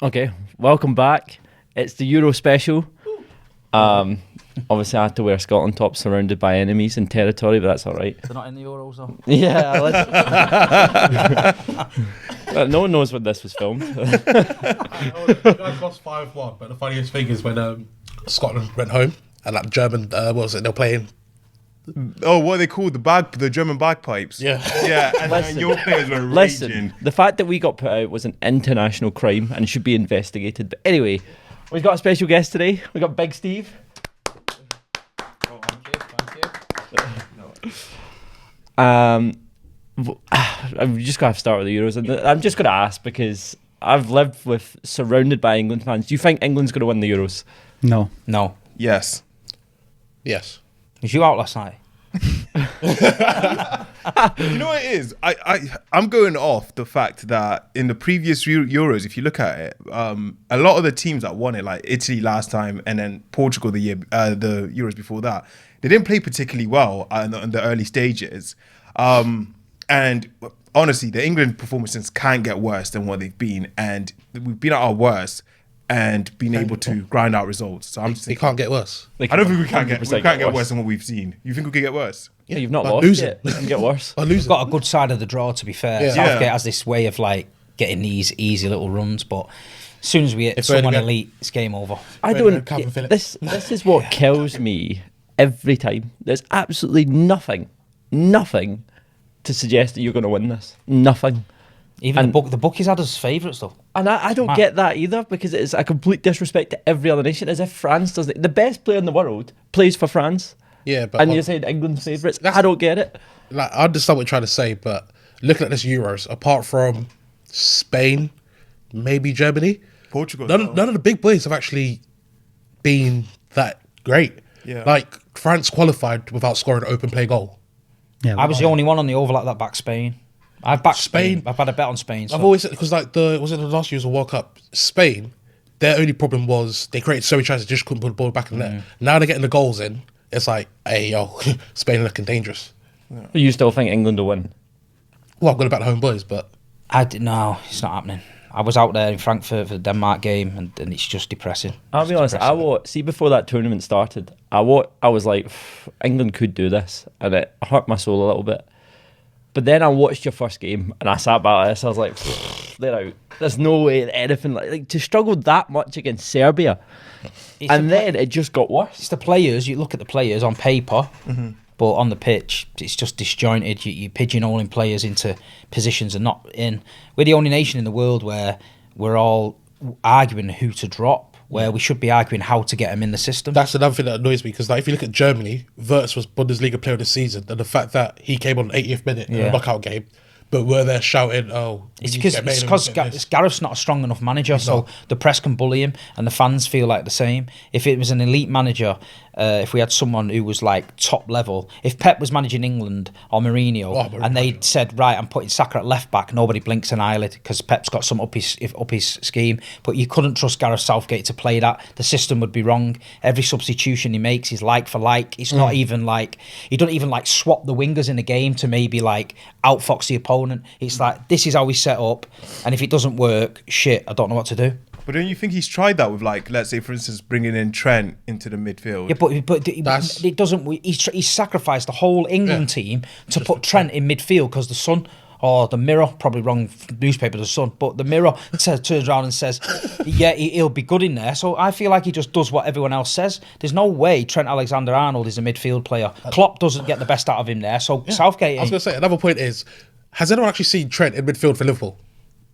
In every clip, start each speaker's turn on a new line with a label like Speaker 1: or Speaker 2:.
Speaker 1: Okay, welcome back. It's the Euro special. Obviously, I had to wear Scotland top surrounded by enemies and territory, but that's all right.
Speaker 2: They're not in the Euros, though.
Speaker 1: Yeah, no one knows when this was filmed.
Speaker 3: You guys lost 5-1, but the funniest thing is when Scotland went home and that German, what was it, they were playing.
Speaker 4: Oh, what are they called? The German bagpipes.
Speaker 3: Yeah.
Speaker 4: Yeah, and
Speaker 1: Listen,
Speaker 4: your players were
Speaker 1: Listen,
Speaker 4: raging.
Speaker 1: the fact that we got put out was an international crime and should be investigated. But anyway, we've got a special guest today. We've got Big Steve. I've just got to start with the Euros, and I'm just going to ask because I've lived surrounded by England fans. Do you think England's going to win the Euros?
Speaker 5: No.
Speaker 2: No.
Speaker 4: Yes.
Speaker 3: Yes.
Speaker 2: Was you out last night?
Speaker 4: You know what it is? I'm going off the fact that in the previous Euros, if you look at it, a lot of the teams that won it, like Italy last time and then Portugal the Euros before that, they didn't play particularly well in the early stages. And honestly, the England performances can't get worse than what they've been, and we've been at our worst and been able to grind out results. So I'm just
Speaker 3: It
Speaker 4: thinking,
Speaker 3: can't get worse.
Speaker 4: I don't think we can get
Speaker 1: 100%
Speaker 4: worse than what we've seen. You think we could get worse?
Speaker 1: Yeah, you've not
Speaker 3: Like
Speaker 1: lost
Speaker 3: losing.
Speaker 1: yet. It can get worse.
Speaker 3: I
Speaker 2: We've
Speaker 3: lose it.
Speaker 2: got a good side of the draw, to be fair.
Speaker 3: Yeah.
Speaker 2: Southgate
Speaker 4: Yeah.
Speaker 2: has this way of like getting these easy little runs, but as soon as we hit
Speaker 3: If we're
Speaker 2: someone
Speaker 3: gonna-
Speaker 2: elite, it's game over.
Speaker 1: I
Speaker 3: Brendan
Speaker 1: don't.
Speaker 3: Calvin Phillips.
Speaker 1: This is what kills me every time. There's absolutely nothing to suggest that you're going to win this. Nothing.
Speaker 2: Even
Speaker 1: And-
Speaker 2: the bookies had us favourites, though.
Speaker 1: And I don't
Speaker 2: Mad.
Speaker 1: get that either because it's a complete disrespect to every other nation. As if France doesn't. The best player in the world plays for France,
Speaker 3: Yeah, but
Speaker 1: and you're saying England's favourites.
Speaker 3: That's-
Speaker 1: I don't get it.
Speaker 3: like, I understand what you're trying to say, but looking at this Euros, apart from Spain, maybe Germany,
Speaker 4: Portugal.
Speaker 3: none of the big boys have actually been that great.
Speaker 4: Yeah.
Speaker 3: Like France qualified without scoring an open play goal.
Speaker 5: Yeah,
Speaker 2: I was the only one on the overlap that backed Spain. I've backed Spain.
Speaker 3: Spain.
Speaker 2: I've had a bet on Spain. So.
Speaker 3: I've always said, because like was it the last year's World Cup, Spain, their only problem was they created so many chances, just couldn't put the ball back in the net. Now they're getting the goals in. It's like, hey, yo, Spain are looking dangerous.
Speaker 1: You still think England will win?
Speaker 3: Well, I'm going to back the home boys, but
Speaker 2: No, it's not happening. I was out there in Frankfurt for the Denmark game, and it's just depressing.
Speaker 1: I'll be honest. See before that tournament started, I was like, England could do this, and it hurt my soul a little bit. But then I watched your first game, and I sat back like this. I was like, they're out. There's no way anything like to struggle that much against Serbia,
Speaker 2: It's
Speaker 1: and
Speaker 2: the
Speaker 1: then it just got worse.
Speaker 2: It's the players. You look at the players on paper, but on the pitch, it's just disjointed. You're pigeonholing players into positions they're not in. We're the only nation in the world where we're all arguing who to drop, where we should be arguing how to get them in the system.
Speaker 3: that's another thing that annoys me, because like, if you look at Germany, Wirtz was Bundesliga player of the season, and the fact that he came on the 80th minute in
Speaker 2: Yeah.
Speaker 3: a knockout game, but we're there shouting, oh, we
Speaker 2: It's
Speaker 3: need to
Speaker 2: because
Speaker 3: get Maynard, we need to get this.
Speaker 2: Gareth's not a strong enough manager, so the press can bully him, and the fans feel like the same. If it was an elite manager, if we had someone who was like top level, if Pep was managing England or Mourinho, and they said, right, I'm putting Saka at left back, nobody blinks an eyelid because Pep's got some up his scheme. But you couldn't trust Gareth Southgate to play that. The system would be wrong. Every substitution he makes is like for like. It's not even like he don't even like swap the wingers in the game to maybe like outfox the opponent. It's like this is how we set up, and if it doesn't work, shit, I don't know what to do.
Speaker 4: But don't you think he's tried that with, like, let's say, for instance, bringing in Trent into the midfield?
Speaker 2: Yeah, but it doesn't. He's sacrificed the whole England team to put Trent in midfield because the Sun or the Mirror, probably wrong newspaper, the Sun, but the Mirror turns around and says, yeah, he'll be good in there. So I feel like he just does what everyone else says. There's no way Trent Alexander-Arnold is a midfield player. Klopp doesn't get the best out of him there. So Southgate,
Speaker 3: I was going to say, another point is, has anyone actually seen Trent in midfield for Liverpool?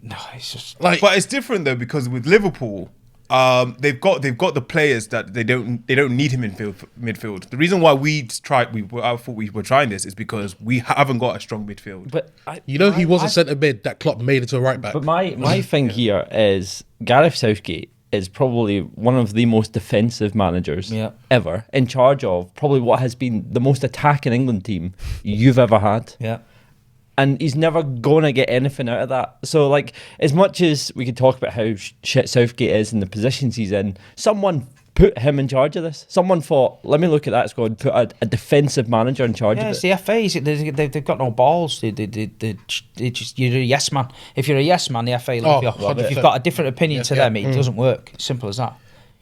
Speaker 2: no, it's just
Speaker 3: Like,
Speaker 4: But it's different though, because with Liverpool, they've got the players that they don't need him in midfield. The reason why I thought we were trying this is because we haven't got a strong midfield.
Speaker 1: But
Speaker 3: you know, he was a centre mid that Klopp made into a right back.
Speaker 1: But my thing here is Gareth Southgate is probably one of the most defensive managers ever, in charge of probably what has been the most attacking England team you've ever had.
Speaker 2: yeah.
Speaker 1: And he's never going to get anything out of that. So, like, as much as we could talk about how shit Southgate is and the positions he's in, someone put him in charge of this. Someone thought, let me look at that squad, put a defensive manager in charge of it.
Speaker 2: It's the FA. They've got no balls. They just, you're a yes man. If you're a yes man, the FA love you.
Speaker 3: 100%.
Speaker 2: If you've got a different opinion to them, it doesn't work. Simple as that.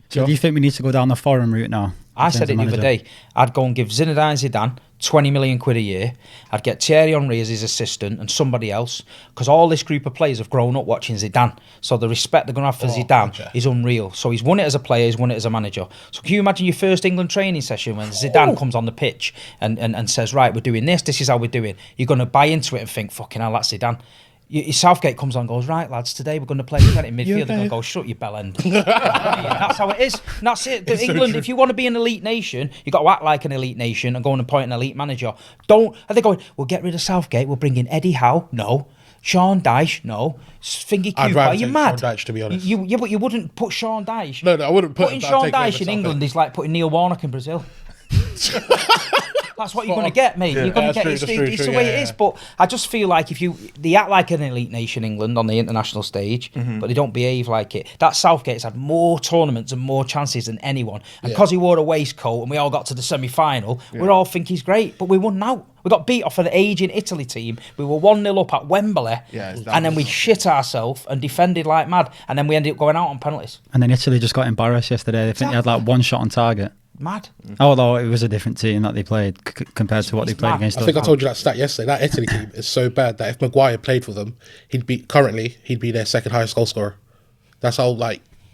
Speaker 5: So do you think we need to go down the foreign route now?
Speaker 2: I said it the other day. I'd go and give Zinedine Zidane 20 million quid a year. I'd get Thierry Henry as his assistant and somebody else, because all this group of players have grown up watching Zidane. So the respect they're going to have for Zidane is unreal. So he's won it as a player, he's won it as a manager. So can you imagine your first England training session when Zidane comes on the pitch and says, right, we're doing this is how we're doing. You're going to buy into it and think, fucking hell, that's Zidane. Southgate comes on and goes, right, lads, today we're going to play in midfield. They're going to go, shut your bell end. That's how it is. And that's it. England, if you want to be an elite nation, you've got to act like an elite nation and go and appoint an elite manager. Are they going, we'll get rid of Southgate, we'll bring in Eddie Howe? No. Sean Dyche? No. Thingy Cooper? Are you mad?
Speaker 3: Sean Dyche, to be honest.
Speaker 2: But you wouldn't put Sean Dyche.
Speaker 3: No, I wouldn't put
Speaker 2: Putting Sean Dyche in England is like putting Neil Warnock in Brazil. That's what you're going to get, mate. You're going to get it's the way it is. But I just feel like they act like an elite nation, England, on the international stage, but they don't behave like it. That Southgate's had more tournaments and more chances than anyone. And because he wore a waistcoat and we all got to the semi-final, we all think he's great. But we won out. We got beat off an aging Italy team. We were 1-0 up at Wembley. And then we shit ourselves and defended like mad. And then we ended up going out on penalties.
Speaker 5: And then Italy just got embarrassed yesterday. I think they had like one shot on target.
Speaker 2: Mad.
Speaker 5: Although it was a different team that they played compared to what they played against us.
Speaker 3: I think I told you that stat yesterday. That Italy team is so bad that if Maguire played for them, he'd be their second highest goal scorer. That's how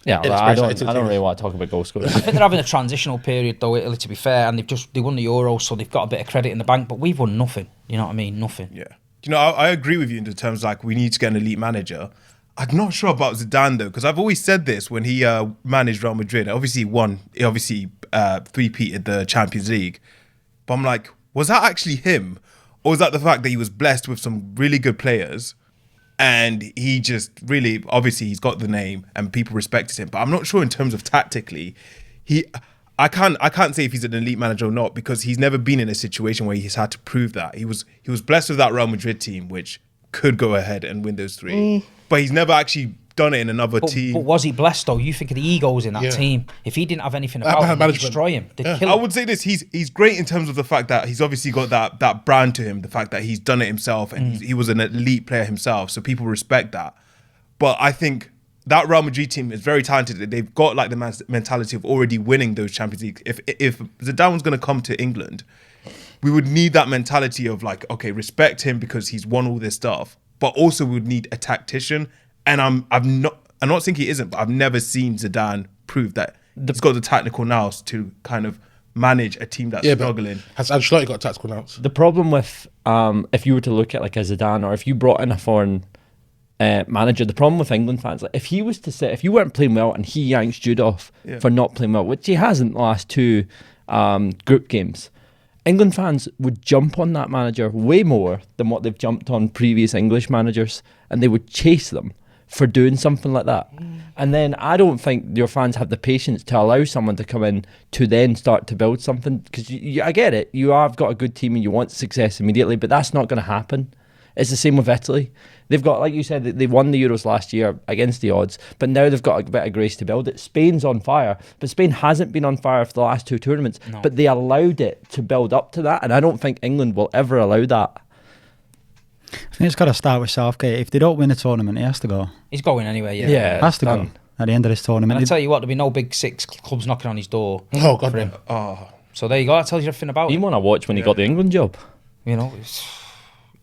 Speaker 1: Yeah, I don't really want to talk about goal scorers.
Speaker 2: I think they're having a transitional period though, Italy, to be fair, and they won the Euros, so they've got a bit of credit in the bank, but we've won nothing. You know what I mean? Nothing.
Speaker 4: Yeah. I agree with you in the terms like we need to get an elite manager. I'm not sure about Zidane though, because I've always said this when he managed Real Madrid. Obviously he won. He obviously three-peated the Champions League. But I'm like, was that actually him? Or was that the fact that he was blessed with some really good players and he just really, obviously he's got the name and people respected him. But I'm not sure in terms of tactically. I can't say if he's an elite manager or not, because he's never been in a situation where he's had to prove that. He was blessed with that Real Madrid team, which could go ahead and win those three. But he's never actually done it in another team.
Speaker 2: But was he blessed though? You think of the egos in that team. If he didn't have anything about him, they'd destroy him. They'd kill him.
Speaker 4: I would say this: he's great in terms of the fact that he's obviously got that brand to him. The fact that he's done it himself and he was an elite player himself, so people respect that. But I think that Real Madrid team is very talented. They've got like the mentality of already winning those Champions League. If Zidane was going to come to England, we would need that mentality of like, okay, respect him because he's won all this stuff. But also we would need a tactician. And I'm not saying he isn't, but I've never seen Zidane prove that he's got the technical nous to kind of manage a team that's struggling.
Speaker 3: Has Ancelotti got tactical nous?
Speaker 1: The problem with if you were to look at like a Zidane, or if you brought in a foreign manager, the problem with England fans, like if you weren't playing well and he yanks Jude off for not playing well, which he hasn't the last two group games, England fans would jump on that manager way more than what they've jumped on previous English managers, and they would chase them for doing something like that. And then I don't think your fans have the patience to allow someone to come in to then start to build something, because I get it, you have got a good team and you want success immediately, but that's not going to happen. It's the same with Italy. They've got, like you said, they won the Euros last year against the odds, but now they've got a bit of grace to build it. Spain's on fire, but Spain hasn't been on fire for the last two tournaments, but they allowed it to build up to that, and I don't think England will ever allow that.
Speaker 5: I think it's got to start with Southgate. If they don't win the tournament, he has to go.
Speaker 2: He's going anyway,
Speaker 1: Yeah,
Speaker 5: has to go at the end of this tournament.
Speaker 2: And I tell you what, there'll be no big six clubs knocking on his door.
Speaker 3: Oh, God.
Speaker 2: For him. So there you go. That tells you everything about
Speaker 1: You
Speaker 2: him.
Speaker 1: want to watch when he got the England job.
Speaker 2: You know.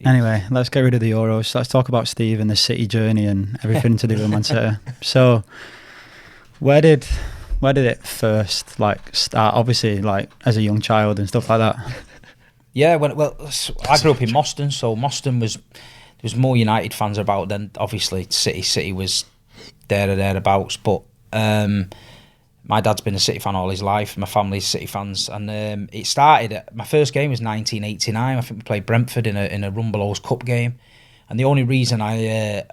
Speaker 5: Anyway, let's get rid of the Euros. Let's talk about Steve and the City journey and everything to do with Man City. So, where did it first start? Obviously, as a young child and stuff like that.
Speaker 2: Yeah, I grew up in Moston, so Moston there was more United fans about than obviously City. City was there or thereabouts, but my dad's been a City fan all his life. My family's City fans, and it started. My first game was 1989. I think we played Brentford in a Rumbelows Cup game, and the only reason I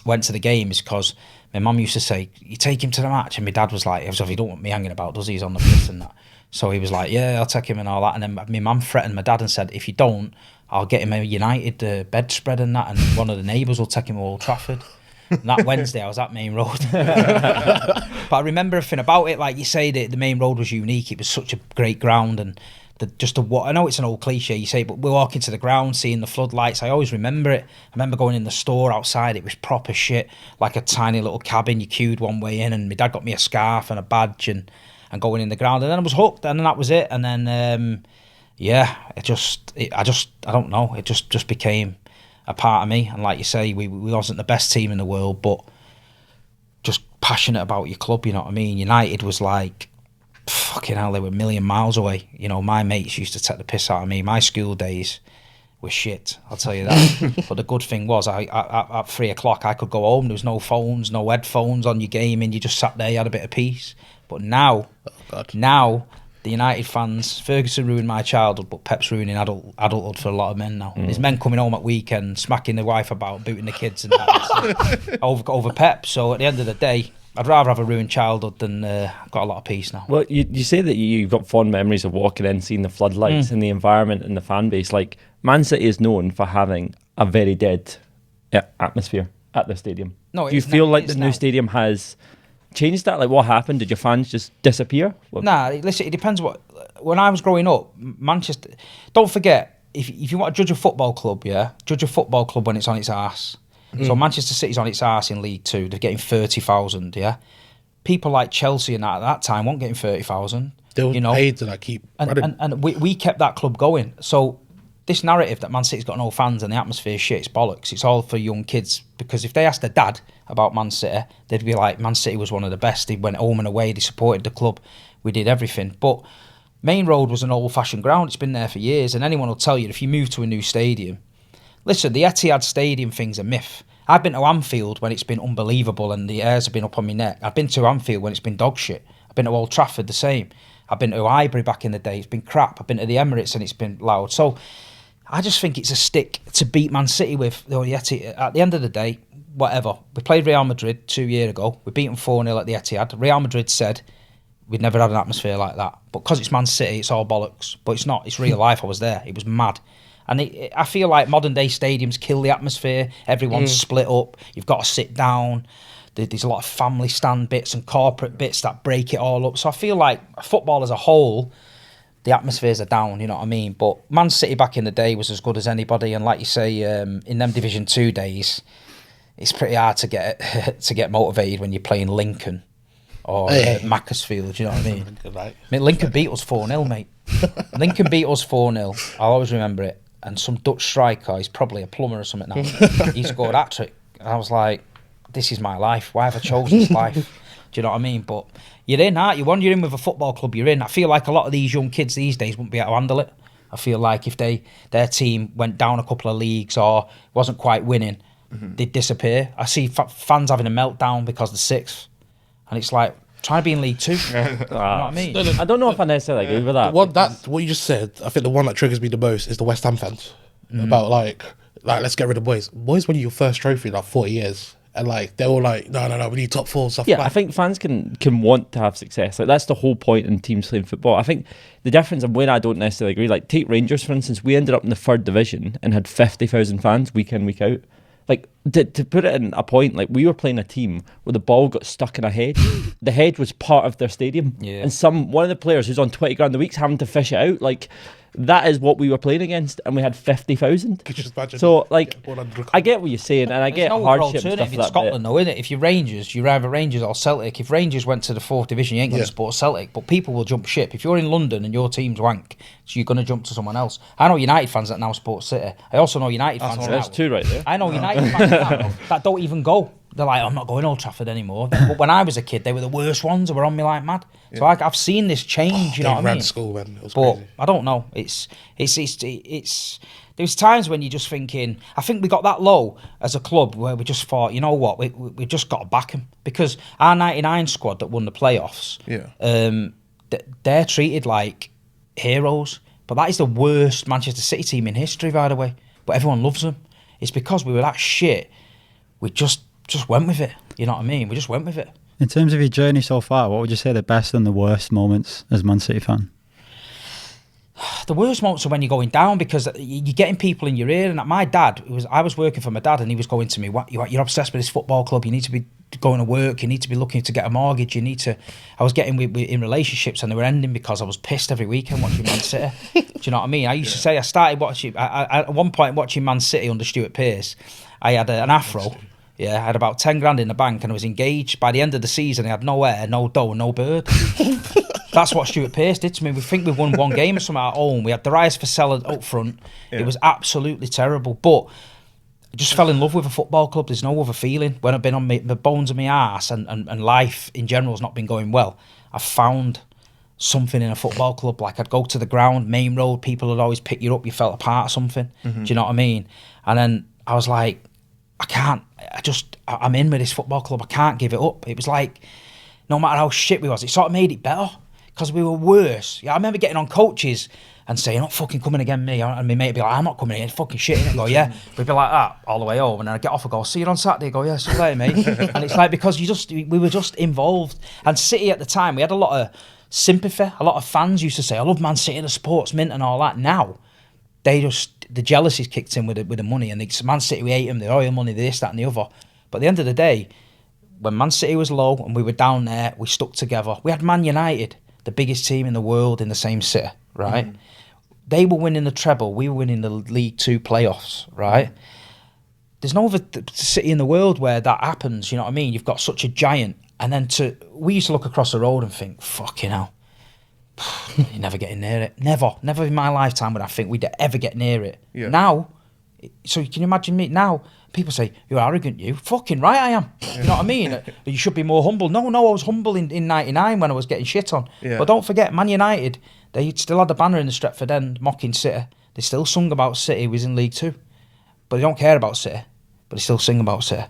Speaker 2: went to the game is because my mum used to say, "You take him to the match," and my dad was like, "He don't want me hanging about, does he? He's on the pitch and that." So he was like, "Yeah, I'll take him and all that." And then my mum threatened my dad and said, "If you don't, I'll get him a United bedspread and that, and one of the neighbours will take him to Old Trafford." And that Wednesday, I was at Main Road. But I remember everything about it. Like you say, the main road was unique. It was such a great ground, and I know it's an old cliche you say, but we're walking to the ground, seeing the floodlights. I always remember it. I remember going in the store outside. It was proper shit, like a tiny little cabin. You queued one way in, and my dad got me a scarf and a badge, and going in the ground, and then I was hooked, and then that was it. And then I don't know. It just became a part of me. And like you say, we wasn't the best team in the world, but just passionate about your club. You know what I mean? United was like, fucking hell, they were a million miles away. You know, my mates used to take the piss out of me. My school days were shit, I'll tell you that. But the good thing was, I at 3 o'clock I could go home. There was no phones, no headphones on your gaming. You just sat there, you had a bit of peace. But now the United fans, Ferguson ruined my childhood, but Pep's ruining adulthood for a lot of men now. There's men coming home at weekend, smacking their wife about, booting the kids and that over Pep. So at the end of the day, I'd rather have a ruined childhood than got a lot of peace now.
Speaker 1: Well, you say that you've got fond memories of walking in, seeing the floodlights and the environment and the fan base. Like, Man City is known for having a very dead atmosphere at the stadium.
Speaker 2: No,
Speaker 1: do you feel like the new stadium has changed that? Like, what happened? Did your fans just disappear?
Speaker 2: Nah, listen, it depends when I was growing up, Manchester, don't forget, if you want to judge a football club, judge a football club when it's on its arse. So Manchester City's on its arse in League Two. They're getting 30,000, People like Chelsea and that at that time weren't getting 30,000.
Speaker 3: They were paid to keep running.
Speaker 2: And we kept that club going. So this narrative that Man City's got no fans and the atmosphere shit, it's bollocks. It's all for young kids, because if they asked their dad about Man City, they'd be like, Man City was one of the best. They went home and away. They supported the club. We did everything. But Main Road was an old-fashioned ground. It's been there for years. And anyone will tell you, if you move to a new stadium, listen, the Etihad Stadium thing's a myth. I've been to Anfield when it's been unbelievable and the hairs have been up on my neck. I've been to Anfield when it's been dog shit. I've been to Old Trafford, the same. I've been to Highbury back in the day. It's been crap. I've been to the Emirates and it's been loud. So I just think it's a stick to beat Man City with. At the end of the day, whatever. We played Real Madrid 2 years ago. We beat them 4-0 at the Etihad. Real Madrid said we'd never had an atmosphere like that. But because it's Man City, it's all bollocks. But it's not. It's real life. I was there. It was mad. And I feel like modern day stadiums kill the atmosphere. Everyone's split up. You've got to sit down. There's a lot of family stand bits and corporate bits that break it all up. So I feel like football as a whole, the atmospheres are down, you know what I mean? But Man City back in the day was as good as anybody. And like you say, in them Division 2 days, it's pretty hard to get motivated when you're playing Lincoln or Macclesfield, you know what I mean?
Speaker 3: Right.
Speaker 2: I mean, Lincoln beat us 4-0, mate. Lincoln beat us 4-0. I'll always remember it. And some Dutch striker, he's probably a plumber or something now, he scored a hat-trick. And I was like, this is my life. Why have I chosen this life? Do you know what I mean? But you're in, aren't you? When you're in with a football club, you're in. I feel like a lot of these young kids these days wouldn't be able to handle it. I feel like if their team went down a couple of leagues or wasn't quite winning, they'd disappear. I see fans having a meltdown because they're sixth. And it's like, trying to be in League Two. You know what I mean?
Speaker 1: I don't know if I necessarily agree with that.
Speaker 3: What you just said, I think the one that triggers me the most is the West Ham fans. About like let's get rid of boys. Boys won your first trophy in like 40 years. And like they're all like, no, we need top four stuff.
Speaker 1: Yeah, I think fans can want to have success. Like, that's the whole point in teams playing football. I think the difference, and where I don't necessarily agree, like take Rangers for instance, we ended up in the 3rd division and had 50,000 fans week in, week out. Like, to put it in a point, like, we were playing a team where the ball got stuck in a hedge. The hedge was part of their stadium. Yeah. And one of the players who's on 20 grand a week's having to fish it out. Like, that is what we were playing against, and we had 50,000.
Speaker 3: Could you just imagine?
Speaker 1: So, like, I get what you're saying, and I get hardship and stuff
Speaker 2: in
Speaker 1: like
Speaker 2: Scotland, though, isn't it? If you're Rangers, you're either Rangers or Celtic. If Rangers went to the 4th division, you ain't going to support Celtic, but people will jump ship. If you're in London and your team's wank, so you're going to jump to someone else. I know United fans that now support City. I also know United fans that
Speaker 1: there's two right there.
Speaker 2: I know United fans that don't even go. They're like, I'm not going Old Trafford anymore. But when I was a kid, they were the worst ones. They were on me like mad. So I've seen this change. You know what I mean?
Speaker 3: School, man. It was
Speaker 2: but
Speaker 3: crazy.
Speaker 2: I don't know. It's. There's times when you're just thinking. I think we got that low as a club where we just thought, you know what, we just got to back him, because our '99 squad that won the playoffs, they're treated like heroes. But that is the worst Manchester City team in history, by the way. But everyone loves them. It's because we were that shit. We just went with it. You know what I mean? We just went with it.
Speaker 5: In terms of your journey so far, what would you say the best and the worst moments as a Man City fan?
Speaker 2: The worst moments are when you're going down, because you're getting people in your ear. And my dad, I was working for my dad, and he was going to me, "What, you're obsessed with this football club. You need to be going to work. You need to be looking to get a mortgage. I was getting in relationships and they were ending because I was pissed every weekend watching Man City. Do you know what I mean? I used to say I started watching. At one point watching Man City under Stuart Pearce, I had an afro. Yeah, I had about 10 grand in the bank and I was engaged. By the end of the season, I had no hair, no dough, no bird. That's what Stuart Pearce did to me. We think we won one game or something at home. We had the rise for Sellers up front. Yeah. It was absolutely terrible. But I just fell in love with a football club. There's no other feeling. When I've been on the bones of my arse and life in general has not been going well, I found something in a football club. Like I'd go to the ground, main road, people would always pick you up. You felt a part of something. Mm-hmm. Do you know what I mean? And then I was like, I'm in with this football club. I can't give it up. It was like, no matter how shit we was, it sort of made it better because we were worse. Yeah, I remember getting on coaches and saying, "You're not fucking coming again, me." And my mate would be like, "I'm not coming again. It's fucking shit." And I go, "Yeah." We'd be like that all the way home. And then I'd get off and go, "See you on Saturday." I go, "Yeah, see you later, mate." And it's like, because we were just involved. And City at the time, we had a lot of sympathy. A lot of fans used to say, "I love Man City, the sports mint and all that." Now, the jealousy's kicked in with the money, and Man City, we hate them, the oil money, this, that and the other. But at the end of the day, when Man City was low and we were down there, we stuck together. We had Man United, the biggest team in the world, in the same city, right? Mm. They were winning the treble, we were winning the League Two playoffs, right? There's no other city in the world where that happens, you know what I mean? You've got such a giant, and then we used to look across the road and think, fucking hell, you're never getting near it. Never in my lifetime would I think we'd ever get near it. Yeah. Now, so can you imagine me now? People say, "You're arrogant, you." Fucking right I am. You know what I mean? You should be more humble. No, I was humble in 99 when I was getting shit on. Yeah. But don't forget, Man United, they still had a banner in the Stretford End mocking City. They still sung about City was in League Two. But they don't care about City. But they still sing about City.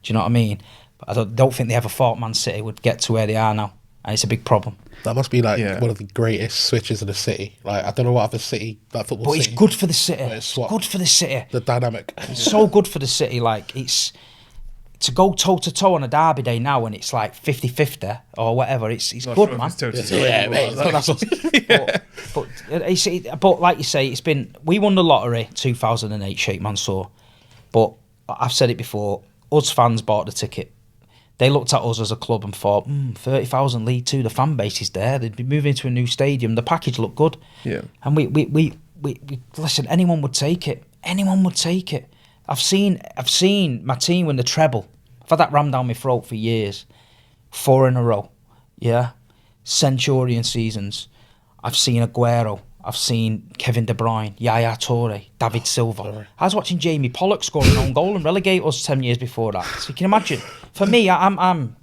Speaker 2: Do you know what I mean? But I don't think they ever thought Man City would get to where they are now. And it's a big problem.
Speaker 3: That must be one of the greatest switches in the city. Like, I don't know what other city, that football
Speaker 2: city. But it's good for the city.
Speaker 3: It's
Speaker 2: good for the city.
Speaker 3: The dynamic.
Speaker 2: It's so good for the city. Like, it's to go toe-to-toe on a derby day now when it's like 50-50 or whatever. It's good, man.
Speaker 3: Yeah, mate.
Speaker 2: But like you say, we won the lottery 2008, Sheikh Mansour. But I've said it before, us fans bought the ticket. They looked at us as a club and thought, 30,000 League Two, the fan base is there. They'd be moving to a new stadium. The package looked good. Yeah. And we listen, anyone would take it. Anyone would take it. I've seen my team win the treble. I've had that rammed down my throat for years. 4 in a row. Yeah. Centurion seasons. I've seen Aguero. I've seen Kevin De Bruyne, Yaya Toure, David Silva. I was watching Jamie Pollock score an own goal and relegate us 10 years before that. So you can imagine. For me, I'm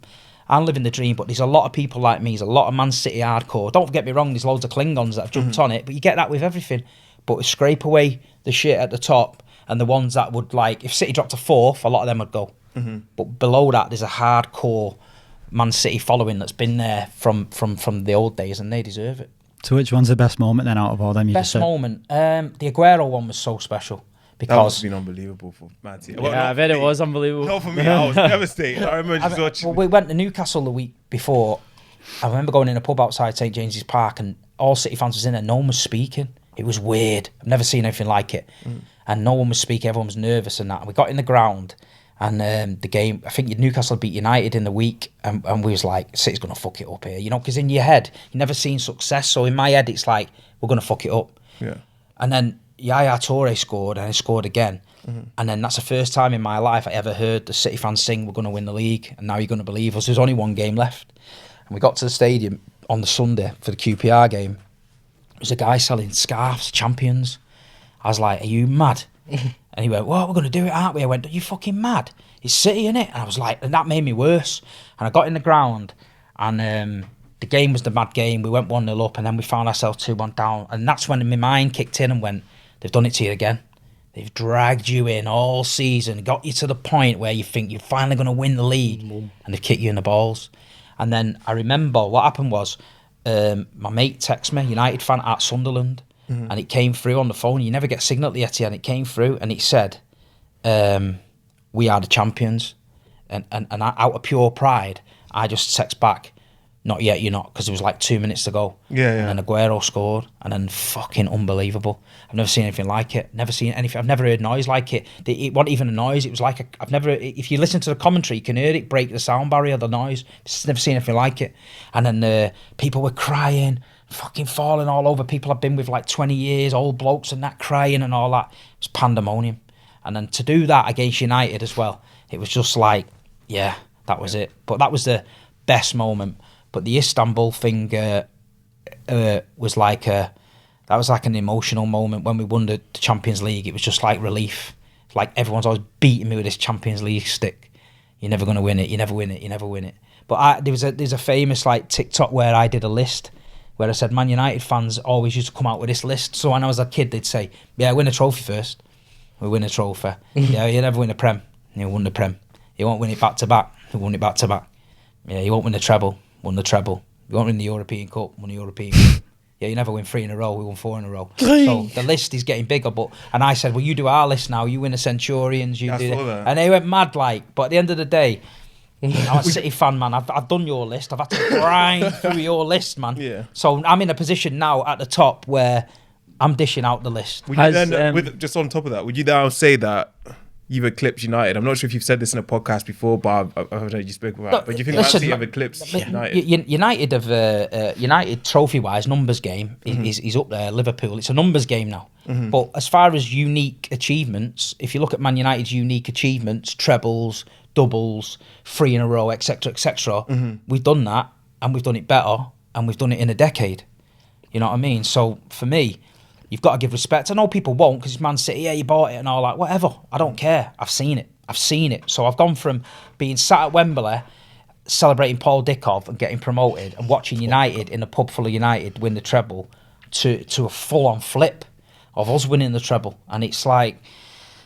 Speaker 2: living the dream, but there's a lot of people like me. There's a lot of Man City hardcore. Don't get me wrong, there's loads of Klingons that have jumped on it, but you get that with everything. But we scrape away the shit at the top, and the ones that would, like, if City dropped to 4th, a lot of them would go. Mm-hmm. But below that, there's a hardcore Man City following that's been there from the old days, and they deserve it.
Speaker 5: So which one's the best moment then out of all them?
Speaker 2: Best moment? The Aguero one was so special. Because
Speaker 4: that must have been unbelievable for Man City.
Speaker 1: Yeah, I bet it was unbelievable.
Speaker 4: Not for me, I was devastated. I remember just watching.
Speaker 2: Well, we went to Newcastle the week before. I remember going in a pub outside St James's Park and all City fans was in there. No one was speaking. It was weird. I've never seen anything like it. And no one was speaking. Everyone was nervous and that. And we got in the ground and the game, I think Newcastle beat United in the week and we was like, City's going to fuck it up here. You know, because in your head, you've never seen success. So in my head, it's like, we're going to fuck it up. Yeah. And then Yaya Toure scored and he scored again. Mm-hmm. And then that's the first time in my life I ever heard the City fans sing, we're going to win the league and now you're going to believe us. There's only one game left. And we got to the stadium on the Sunday for the QPR game. There was a guy selling scarves, champions. I was like, are you mad? And he went, well, we're going to do it, aren't we? I went, are you fucking mad? It's City, innit? And I was like, and that made me worse. And I got in the ground and the game was the mad game. We went 1-0 up and then we found ourselves 2-1 down. And that's when my mind kicked in and went, they've done it to you again. They've dragged you in all season, got you to the point where you think you're finally going to win the league, and they've kicked you in the balls. And then I remember what happened was my mate texted me, United fan at Sunderland, and it came through on the phone. You never get signal at the Etihad, and it came through, and it said, we are the champions. And out of pure pride, I just text back, not yet, you're not, because it was like 2 minutes to go.
Speaker 4: Yeah.
Speaker 2: And then Aguero scored, and then fucking unbelievable. I've never seen anything like it. Never seen anything. I've never heard noise like it. It wasn't even a noise. It was like I've never. If you listen to the commentary, you can hear it break the sound barrier. The noise. Just never seen anything like it. And then people were crying, fucking falling all over. People I've been with like 20 years, old blokes and that, crying and all that. It was pandemonium. And then to do that against United as well, it was just like, yeah, that was it. But that was the best moment. But the Istanbul thing was like an emotional moment when we won the Champions League. It was just like relief. Like everyone's always beating me with this Champions League stick. You're never going to win it. You never win it. You never win it. But there's a famous like TikTok where I did a list where I said Man United fans always used to come out with this list. So when I was a kid, they'd say, "Yeah, win a trophy first. We win a trophy. Yeah, you never win a Prem. You won the Prem. You won't win it back to back. You won it back to back. Yeah, you won't win the treble. Won the treble. You won't win the European Cup. Won the European Cup. Yeah, you never win 3 in a row. We won 4 in a row. So the list is getting bigger. And I said, well, you do our list now. You win the Centurions. You do that. And they went mad, like. But at the end of the day, I'm a City fan, man. I've done your list. I've had to grind through your list, man.
Speaker 4: Yeah.
Speaker 2: So I'm in a position now at the top where I'm dishing out the list.
Speaker 4: Would you then, just on top of that, would you now say that you've eclipsed United? I'm not sure if you've said this in a podcast before, but I've heard you spoke about it. But do you think City have eclipsed United?
Speaker 2: United trophy-wise, numbers game is up there. Liverpool, it's a numbers game now. Mm-hmm. But as far as unique achievements, if you look at Man United's unique achievements, trebles, doubles, 3 in a row, etc., we've done that, and we've done it better, and we've done it in a decade. You know what I mean? So for me, you've got to give respect. I know people won't because it's Man City, yeah, you bought it and all that. Whatever. I don't care. I've seen it. So I've gone from being sat at Wembley celebrating Paul Dickov and getting promoted and watching United in a pub full of United win the treble to a full-on flip of us winning the treble. And it's like,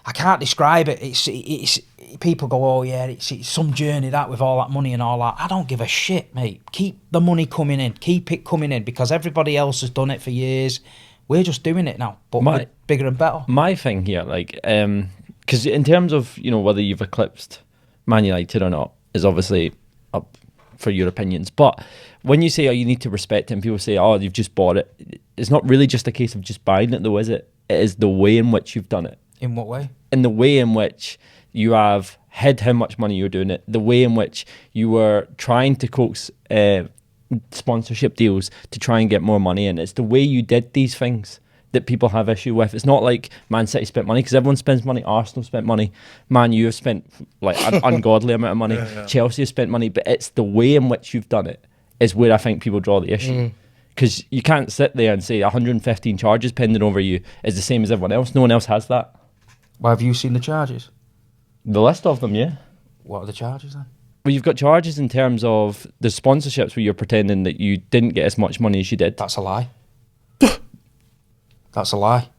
Speaker 2: I can't describe it. It's people go, oh yeah, it's some journey that with all that money and all that. I don't give a shit, mate. Keep the money coming in. Keep it coming in because everybody else has done it for years. We're just doing it now, but bigger and better.
Speaker 1: My thing here, like, because in terms of, you know, whether you've eclipsed Man United or not is obviously up for your opinions. But when you say, oh, you need to respect it, and people say, oh, you've just bought it, it's not really just a case of just buying it, though, is it? It is the way in which you've done it.
Speaker 2: In what way?
Speaker 1: In the way in which you have hid how much money you're doing it, the way in which you were trying to coax sponsorship deals to try and get more money in. It's the way you did these things that people have issue with. It's not like Man City spent money, because everyone spends money. Arsenal spent money. Man U have spent like an ungodly amount of money. Yeah. Chelsea have spent money, but it's the way in which you've done it is where I think people draw the issue. Because you can't sit there and say 115 charges pending over you is the same as everyone else. No one else has that.
Speaker 2: Well, have you seen the charges?
Speaker 1: The list of them, yeah.
Speaker 2: What are the charges then?
Speaker 1: Well, you've got charges in terms of the sponsorships where you're pretending that you didn't get as much money as you did.
Speaker 2: That's a lie. That's a lie.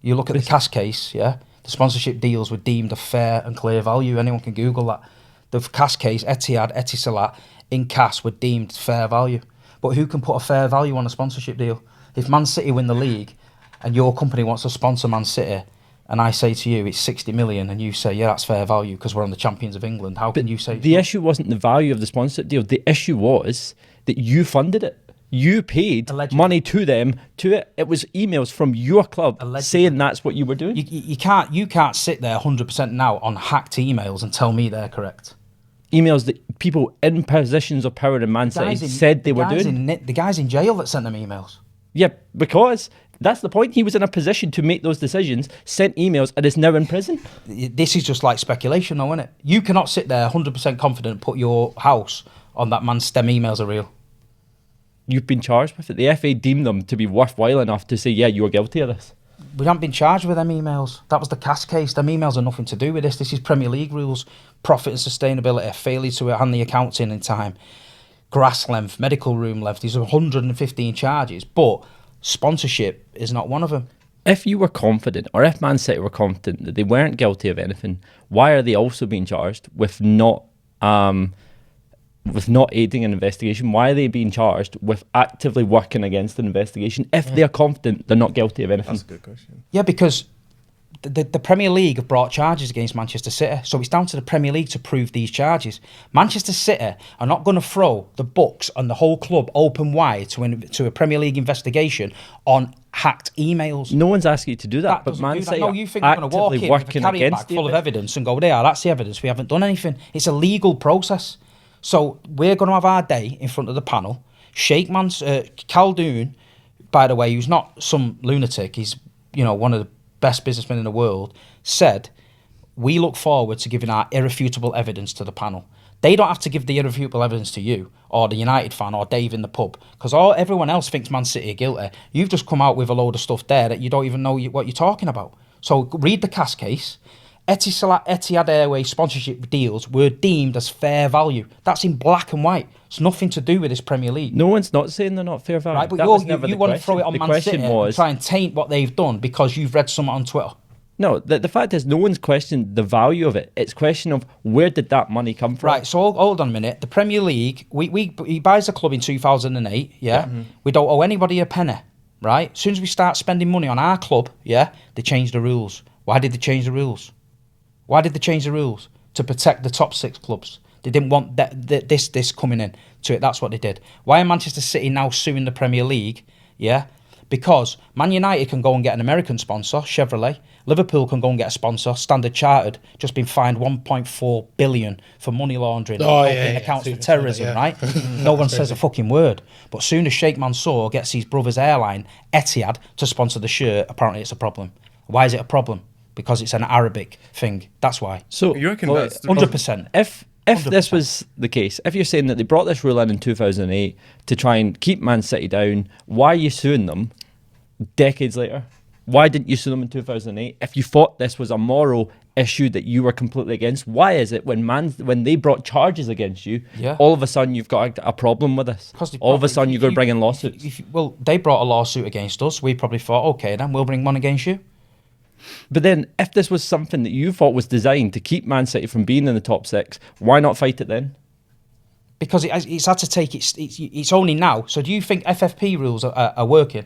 Speaker 2: You look at the CAS case, yeah? The sponsorship deals were deemed a fair and clear value. Anyone can Google that. The CAS case, Etihad, Etisalat, in CAS were deemed fair value. But who can put a fair value on a sponsorship deal? If Man City win the league and your company wants to sponsor Man City, and I say to you, it's 60 million, and you say, yeah, that's fair value because we're on the champions of England. How can you say...
Speaker 1: The issue wasn't the value of the sponsorship deal. The issue was that you funded it. You paid money to them to it. It was emails from your club saying that's what you were doing.
Speaker 2: You can't sit there 100% now on hacked emails and tell me they're correct.
Speaker 1: Emails that people in positions of power in Man City said they were doing.
Speaker 2: The guy's in jail that sent them emails.
Speaker 1: Yeah, because... That's the point. He was in a position to make those decisions, sent emails, and is now in prison.
Speaker 2: This is just like speculation, though, isn't it? You cannot sit there 100% confident and put your house on that man's STEM emails are real.
Speaker 1: You've been charged with it. The FA deemed them to be worthwhile enough to say, yeah, you are guilty of this.
Speaker 2: We haven't been charged with them emails. That was the CAS case. Them emails are nothing to do with this. This is Premier League rules, profit and sustainability, failure to hand the accounts in time, grass length, medical room length. These are 115 charges, but... sponsorship is not one of them.
Speaker 1: If you were confident, or if Man City were confident that they weren't guilty of anything, why are they also being charged with not aiding an investigation? Why are they being charged with actively working against an investigation if they're confident they're not guilty of anything?
Speaker 4: That's a good question.
Speaker 2: Yeah, because the Premier League have brought charges against Manchester City, so it's down to the Premier League to prove these charges. Manchester City are not going to throw the books and the whole club open wide to a Premier League investigation on hacked emails.
Speaker 1: No one's asking you to do that, but
Speaker 2: doesn't
Speaker 1: Man
Speaker 2: do that.
Speaker 1: City
Speaker 2: No,
Speaker 1: are
Speaker 2: you think they're going to walk
Speaker 1: actively
Speaker 2: in with a
Speaker 1: working
Speaker 2: carrier
Speaker 1: against
Speaker 2: bag full of evidence and go, there, that's the evidence, we haven't done anything. It's a legal process. So we're going to have our day in front of the panel. Khaldoon, by the way, who's not some lunatic, he's one of the best businessmen in the world, said, we look forward to giving our irrefutable evidence to the panel. They don't have to give the irrefutable evidence to you or the United fan or Dave in the pub, because everyone else thinks Man City are guilty. You've just come out with a load of stuff there that you don't even know what you're talking about. So read the CAS case. Etihad Airways sponsorship deals were deemed as fair value. That's in black and white. It's nothing to do with this Premier League.
Speaker 1: No one's not saying they're not fair value.
Speaker 2: Right, but you want to throw it on Man City and try and taint what they've done because you've read something on Twitter.
Speaker 1: No, the fact is no one's questioned the value of it. It's a question of where did that money come from?
Speaker 2: Right, so hold on a minute. The Premier League, he buys the club in 2008, yeah? Mm-hmm. We don't owe anybody a penny, right? As soon as we start spending money on our club, yeah, they change the rules. Why did they change the rules? Why did they change the rules? To protect the top 6 clubs. They didn't want this coming in to it. That's what they did. Why are Manchester City now suing the Premier League? Yeah, because Man United can go and get an American sponsor, Chevrolet. Liverpool can go and get a sponsor, Standard Chartered, just been fined 1.4 billion for money laundering, accounts for terrorism, right? No one says a fucking word. But as soon as Sheikh Mansour gets his brother's airline, Etihad, to sponsor the shirt, apparently it's a problem. Why is it a problem? Because it's an Arabic thing. That's why.
Speaker 1: So
Speaker 4: you reckon that's
Speaker 2: 100%.
Speaker 1: If
Speaker 2: 100%.
Speaker 1: this was the case, if you're saying that they brought this rule in 2008 to try and keep Man City down, why are you suing them decades later? Why didn't you sue them in 2008? If you thought this was a moral issue that you were completely against, why is it when they brought charges against you, all of a sudden you've got a problem with this? All of a sudden you're going to bring in lawsuits.
Speaker 2: Well, they brought a lawsuit against us. We probably thought, okay, then we'll bring one against you.
Speaker 1: But then, if this was something that you thought was designed to keep Man City from being in the top 6, why not fight it then?
Speaker 2: Because it's had to take it's only now. So do you think FFP rules are working?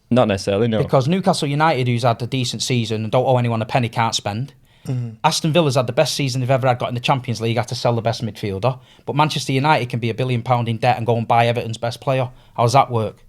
Speaker 1: Not necessarily, no.
Speaker 2: Because Newcastle United, who's had a decent season and don't owe anyone a penny, can't spend. Mm-hmm. Aston Villa's had the best season they've ever had, got in the Champions League, had to sell the best midfielder. But Manchester United can be £1 billion in debt and go and buy Everton's best player. How does that work?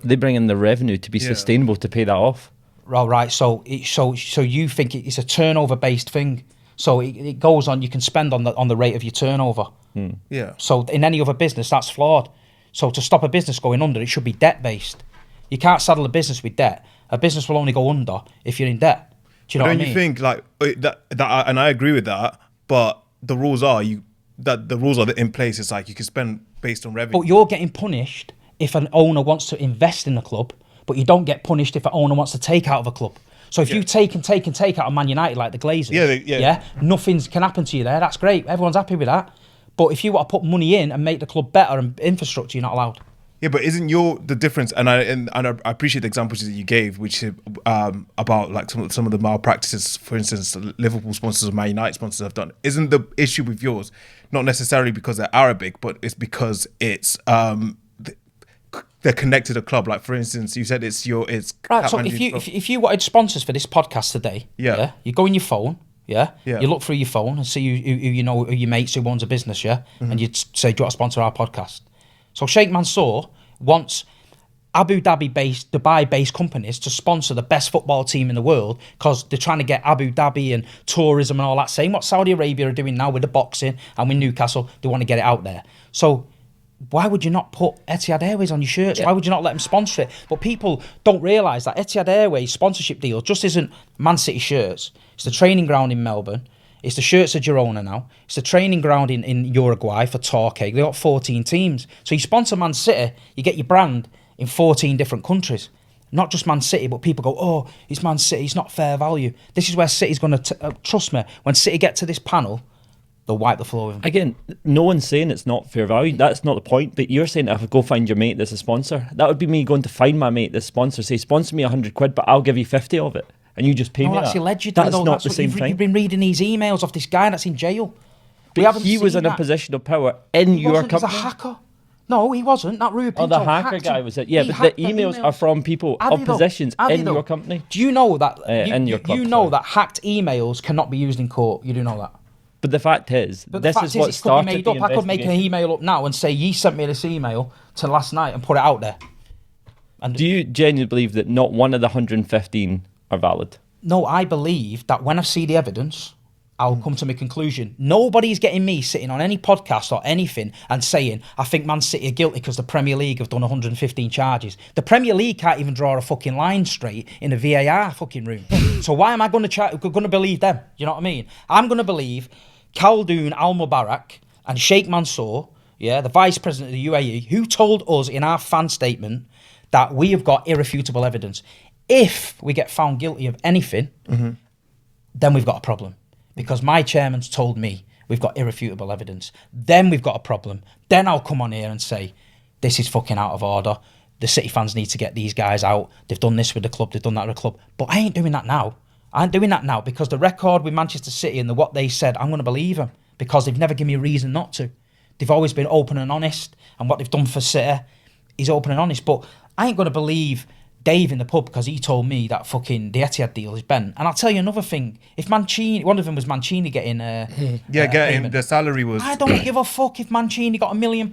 Speaker 1: They bring in the revenue to be sustainable to pay that off.
Speaker 2: Well, right, so you think it's a turnover-based thing. So it goes on, you can spend on the rate of your turnover.
Speaker 1: Mm.
Speaker 3: Yeah.
Speaker 2: So in any other business, that's flawed. So to stop a business going under, it should be debt-based. You can't saddle a business with debt. A business will only go under if you're in debt. Do you know what I mean?
Speaker 4: Don't you think like that? And I agree with that. But the rules are in place. It's like you can spend based on revenue.
Speaker 2: But you're getting punished if an owner wants to invest in a club, but you don't get punished if an owner wants to take out of a club. So if you take out of Man United like the Glazers, nothing can happen to you there. That's great. Everyone's happy with that. But if you want to put money in and make the club better and infrastructure, you're not allowed.
Speaker 4: Yeah, but isn't the difference? And I appreciate the examples that you gave, which about like some of the malpractices, for instance, Liverpool sponsors or Man United sponsors have done. Isn't the issue with yours not necessarily because they're Arabic, but it's because it's they're connected to a club? Like for instance, you said it's
Speaker 2: right. So if you wanted sponsors for this podcast today, you go on your phone. Yeah? You look through your phone and see who you know, who your mates who owns a business, and you'd say, do you want to sponsor our podcast? So Sheikh Mansour wants Abu Dhabi-based, Dubai-based companies to sponsor the best football team in the world because they're trying to get Abu Dhabi and tourism and all that. Same what Saudi Arabia are doing now with the boxing and with Newcastle. They want to get it out there. So why would you not put Etihad Airways on your shirts? Why would you not let them sponsor it? But people don't realise that Etihad Airways sponsorship deal just isn't Man City shirts. It's the training ground in Melbourne. It's the shirts of Girona now. It's the training ground in Uruguay for Torquay. They've got 14 teams. So you sponsor Man City, you get your brand in 14 different countries. Not just Man City, but people go, oh, it's Man City, it's not fair value. This is where City's going to, trust me, when City get to this panel, they'll wipe the floor with them.
Speaker 1: Again, no one's saying it's not fair value. That's not the point. But you're saying if I go find your mate that's a sponsor, that would be me going to find my mate that's a sponsor, say, sponsor me 100 quid, but I'll give you 50 of it. And you just pay me
Speaker 2: that's
Speaker 1: that.
Speaker 2: Alleged,
Speaker 1: that's
Speaker 2: though.
Speaker 1: not
Speaker 2: That's
Speaker 1: the same thing.
Speaker 2: You've been reading these emails off this guy that's in jail.
Speaker 1: But he was in a position of power in your company.
Speaker 2: He's a hacker. No, he wasn't. That Rui Pinto
Speaker 1: Oh, the hacker
Speaker 2: hacked
Speaker 1: guy
Speaker 2: him.
Speaker 1: was it? Yeah,
Speaker 2: He
Speaker 1: but
Speaker 2: hacked
Speaker 1: the emails are from people
Speaker 2: Are
Speaker 1: of
Speaker 2: they though?
Speaker 1: positions
Speaker 2: Are they
Speaker 1: in
Speaker 2: though?
Speaker 1: your company.
Speaker 2: Do you know that
Speaker 1: In your club,
Speaker 2: you know
Speaker 1: sorry.
Speaker 2: that hacked emails cannot be used in court? You do know that.
Speaker 1: But the fact is,
Speaker 2: But the
Speaker 1: this
Speaker 2: fact
Speaker 1: is what
Speaker 2: it could be
Speaker 1: started
Speaker 2: made
Speaker 1: the
Speaker 2: up. I could make an
Speaker 1: investigation.
Speaker 2: email up now and say, "Ye sent me this email to last night," and put it out there. And
Speaker 1: Do you genuinely believe that not one of the 115 are valid?
Speaker 2: no, I believe that when I see the evidence, I'll come to my conclusion. Nobody's getting me sitting on any podcast or anything and saying, I think Man City are guilty because the Premier League have done 115 charges. The Premier League can't even draw a fucking line straight in a VAR fucking room. So why am I going to believe them? You know what I mean? I'm going to believe Khaldoon Al-Mubarak and Sheikh Mansour, yeah, the Vice President of the UAE, who told us in our fan statement that we have got irrefutable evidence. If we get found guilty of anything, then we've got a problem. Because my chairman's told me we've got irrefutable evidence. Then we've got a problem. Then I'll come on here and say, this is fucking out of order. The City fans need to get these guys out. They've done this with the club. They've done that with the club. But I ain't doing that now. I ain't doing that now because the record with Manchester City and what they said, I'm going to believe them because they've never given me a reason not to. They've always been open and honest. And what they've done for City is open and honest. But I ain't going to believe Dave in the pub because he told me that fucking the Etihad deal is bent. And I'll tell you another thing. If Mancini, one of them was Mancini getting
Speaker 4: getting
Speaker 2: payment.
Speaker 4: the salary was.
Speaker 2: I don't give a fuck if Mancini got £1 million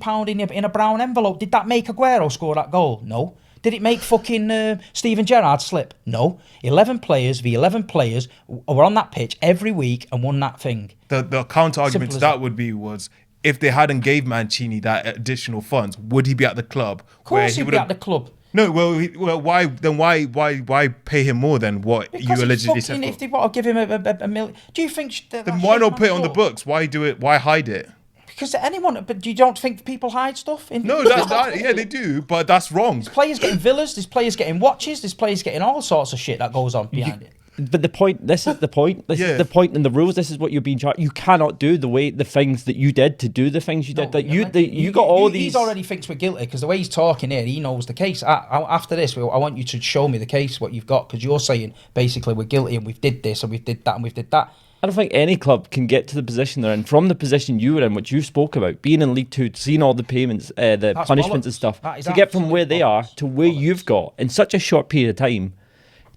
Speaker 2: in a brown envelope. Did that make Aguero score that goal? No. Did it make fucking Steven Gerrard slip? No. 11 players v 11 players were on that pitch every week and won that thing.
Speaker 4: The counter argument to
Speaker 2: Simple as
Speaker 4: that
Speaker 2: that.
Speaker 4: would be was if they hadn't gave Mancini that additional funds, would he be at the club?
Speaker 2: Of course he'd be at the club.
Speaker 4: No, well, why pay him more than what
Speaker 2: Because
Speaker 4: you allegedly said?
Speaker 2: if they want to give him a million, do you think?
Speaker 4: Then why not put it on the books? Why do it? Why hide it?
Speaker 2: Because anyone, but you don't think people hide stuff?
Speaker 4: No, yeah, they do, but that's wrong.
Speaker 2: Players getting villas, there's players getting watches, there's players getting all sorts of shit that goes on behind it.
Speaker 1: But the point, this is the point. This is the point in the rules. This is what you're being charged. You cannot do the things that you did to do the things you did. Like you got all these.
Speaker 2: He already thinks we're guilty because the way he's talking here, he knows the case. After this, I want you to show me the case, what you've got, because you're saying basically we're guilty and we've did this and we've did that and we've did that.
Speaker 1: I don't think any club can get to the position they're in from the position you were in, which you spoke about, being in League Two, seeing all the payments, the punishments and stuff, to get from where they are to where you've got in such a short period of time.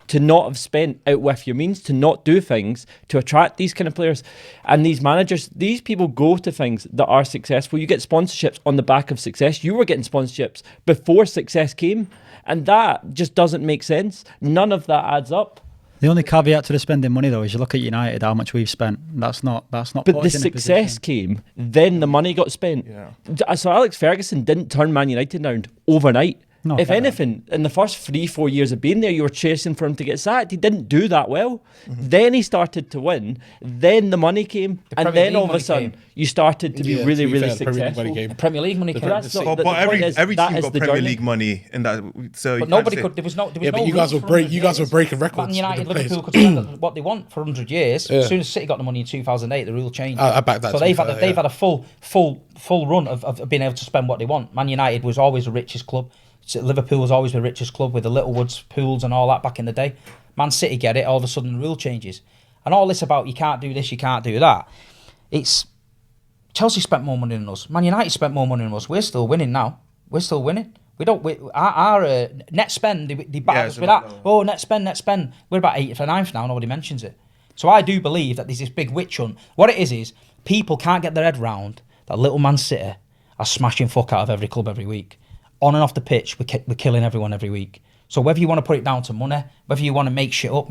Speaker 1: To not have spent out with your means, to not do things to attract these kind of players and these managers. These people go to things that are successful. You get sponsorships on the back of success. You were getting sponsorships before success came, and that just doesn't make sense. None of that adds up.
Speaker 5: The only caveat to the spending money though is you look at United, how much we've spent. That's not.
Speaker 1: But the success came, then the money got spent.
Speaker 4: Yeah.
Speaker 1: So Alex Ferguson didn't turn Man United around overnight.
Speaker 5: No,
Speaker 1: if anything, in the first 3-4 years of being there, you were chasing for him to get sacked. He didn't do that well. Then he started to win. Then the money came, and
Speaker 2: Premier
Speaker 1: then
Speaker 2: League
Speaker 1: all of a
Speaker 2: money
Speaker 1: sudden
Speaker 2: came.
Speaker 1: you started to be
Speaker 3: Yeah,
Speaker 1: really,
Speaker 3: to be
Speaker 1: really
Speaker 3: fair, the Premier League money
Speaker 1: successful.
Speaker 3: came.
Speaker 2: The Premier League money came.
Speaker 1: That's not,
Speaker 4: But
Speaker 1: the
Speaker 4: every
Speaker 1: point is,
Speaker 4: every
Speaker 1: that
Speaker 4: team
Speaker 1: is
Speaker 4: got
Speaker 1: the
Speaker 4: Premier
Speaker 1: journey.
Speaker 4: League money in that. So
Speaker 2: But
Speaker 4: you
Speaker 2: nobody
Speaker 4: can't
Speaker 2: could. There was no.
Speaker 3: Yeah, but
Speaker 2: no
Speaker 3: you guys
Speaker 2: rules
Speaker 3: were
Speaker 2: for 100
Speaker 3: you guys were
Speaker 2: years.
Speaker 3: breaking records.
Speaker 2: Man
Speaker 3: with
Speaker 2: United,
Speaker 3: the players.
Speaker 2: Liverpool could spend what they want for 100 years.
Speaker 3: Yeah.
Speaker 2: As soon as City got the money in 2008, the rule changed.
Speaker 3: I back that
Speaker 2: So
Speaker 3: to be
Speaker 2: they've had
Speaker 3: fair,
Speaker 2: they've
Speaker 3: yeah.
Speaker 2: had a full run of being able to spend what they want. Man United was always the richest club. Liverpool was always the richest club with the Littlewoods pools and all that back in the day. Man City get it. All of a sudden, the rule changes, and all this about you can't do this, you can't do that. It's Chelsea spent more money than us. Man United spent more money than us. We're still winning now. We're still winning. Our net spend, they battle us with that. Oh, net spend. We're about 8th or 9th now. Nobody mentions it. So I do believe that there's this big witch hunt. What it is people can't get their head round that little Man City are smashing fuck out of every club every week. On and off the pitch, we're killing everyone every week. So whether you want to put it down to money, whether you want to make shit up.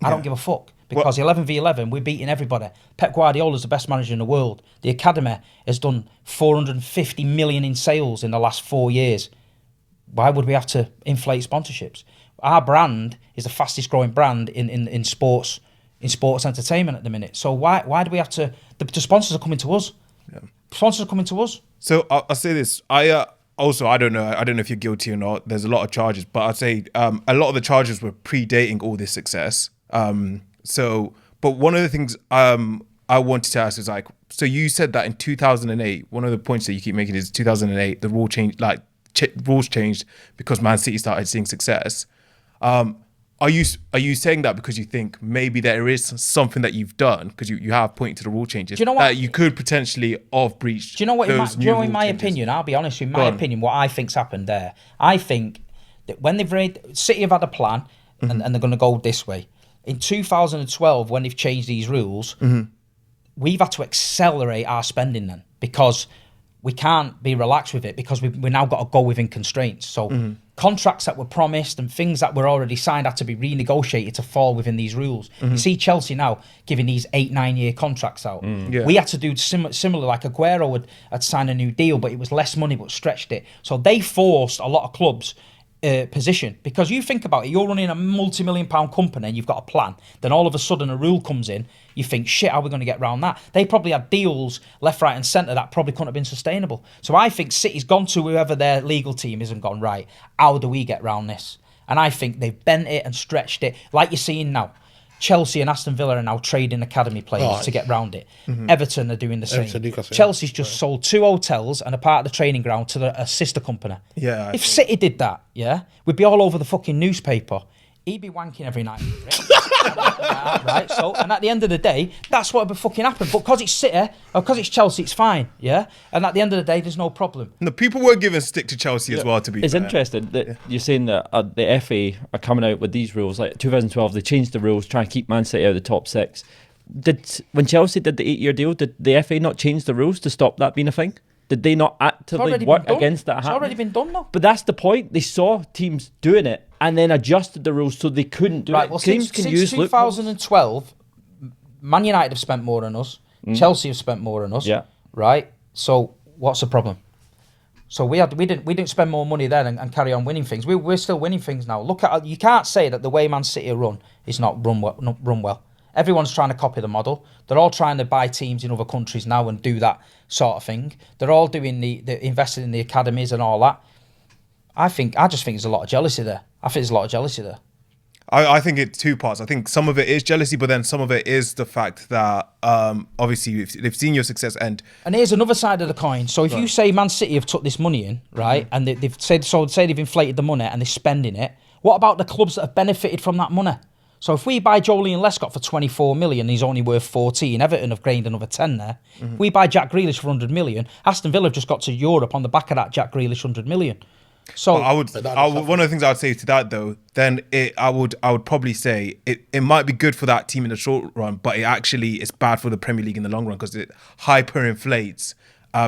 Speaker 2: I don't give a fuck. Because 11 v 11, we're beating everybody. Pep Guardiola's the best manager in the world. The academy has done 450 million in sales in the last 4 years. Why would we have to inflate sponsorships? Our brand is the fastest growing brand in sports entertainment at the minute. So why do we have to? The sponsors are coming to us. Yeah. Sponsors are coming to us.
Speaker 4: So I'll say this. Also, I don't know if you're guilty or not. There's a lot of charges, but I'd say a lot of the charges were predating all this success. But one of the things I wanted to ask is like, so you said that in 2008, one of the points that you keep making is 2008, the rule changed, rules changed because Man City started seeing success. Are you saying that because you think maybe there is something that you've done, because you have pointed to the rule changes,
Speaker 2: Do you know what?
Speaker 4: that you could potentially have breached?
Speaker 2: Do you know what?
Speaker 4: Those
Speaker 2: In my opinion, I'll be honest. In my opinion, what I think's happened there, I think that when City have had a plan and they're going to go this way. In 2012, when they've changed these rules, we've had to accelerate our spending then, because we can't be relaxed with it, because we now got to go within constraints. So contracts that were promised and things that were already signed had to be renegotiated to fall within these rules. You see Chelsea now giving these 8-9 year contracts out. We had to do similar, like Aguero had signed a new deal, but it was less money but stretched it. So they forced a lot of clubs position, because you think about it, you're running a multi-million-pound company and you've got a plan, then all of a sudden a rule comes in, you think, shit, how are we going to get around that? They probably had deals left, right and centre that probably couldn't have been sustainable. So I think City's gone to whoever their legal team is and gone, right, how do we get around this? And I think they've bent it and stretched it, like you're seeing now. Chelsea and Aston Villa are now trading academy players to get round it. Everton are doing the same. Chelsea's just sold 2 hotels and a part of the training ground to a sister company.
Speaker 4: Yeah.
Speaker 2: If City did that, we'd be all over the fucking newspaper. He'd be wanking every night. Right? So, and at the end of the day, that's what would fucking happen. But because it's City, or because it's Chelsea, it's fine. Yeah? And at the end of the day, there's no problem.
Speaker 4: And the people were giving stick to Chelsea as well, to be
Speaker 1: It's
Speaker 4: fair.
Speaker 1: interesting that you're saying that the FA are coming out with these rules. Like 2012, they changed the rules, trying to keep Man City out of the top 6. When Chelsea did the 8-year deal, did the FA not change the rules to stop that being a thing? Did they not actively work against that happening?
Speaker 2: It's already been done, though.
Speaker 1: But that's the point. They saw teams doing it and then adjusted the rules so they couldn't do it.
Speaker 2: Well,
Speaker 1: Teams
Speaker 2: since
Speaker 1: use
Speaker 2: 2012, Man United have spent more than us. Chelsea have spent more than us.
Speaker 1: Yeah.
Speaker 2: Right? So what's the problem? So we didn't spend more money then and carry on winning things. We're still winning things now. You can't say that the way Man City are run is not run well. Everyone's trying to copy the model. They're all trying to buy teams in other countries now and do that sort of thing. They're all doing they're invested in the academies and all that. I just think there's a lot of jealousy there.
Speaker 4: I think it's 2 parts. I think some of it is jealousy, but then some of it is the fact that obviously they've seen your success and
Speaker 2: here's another side of the coin. So if you say Man City have took this money in, right, and they've said they've inflated the money and they're spending it, what about the clubs that have benefited from that money? So if we buy Jolie and Lescott for 24 million, he's only worth 14. Everton have gained another 10 there. If we buy Jack Grealish for 100 million, Aston Villa have just got to Europe on the back of that Jack Grealish 100 million. So
Speaker 4: one of the things I would say to that though, then I would probably say it might be good for that team in the short run, but it actually is bad for the Premier League in the long run, because it hyperinflates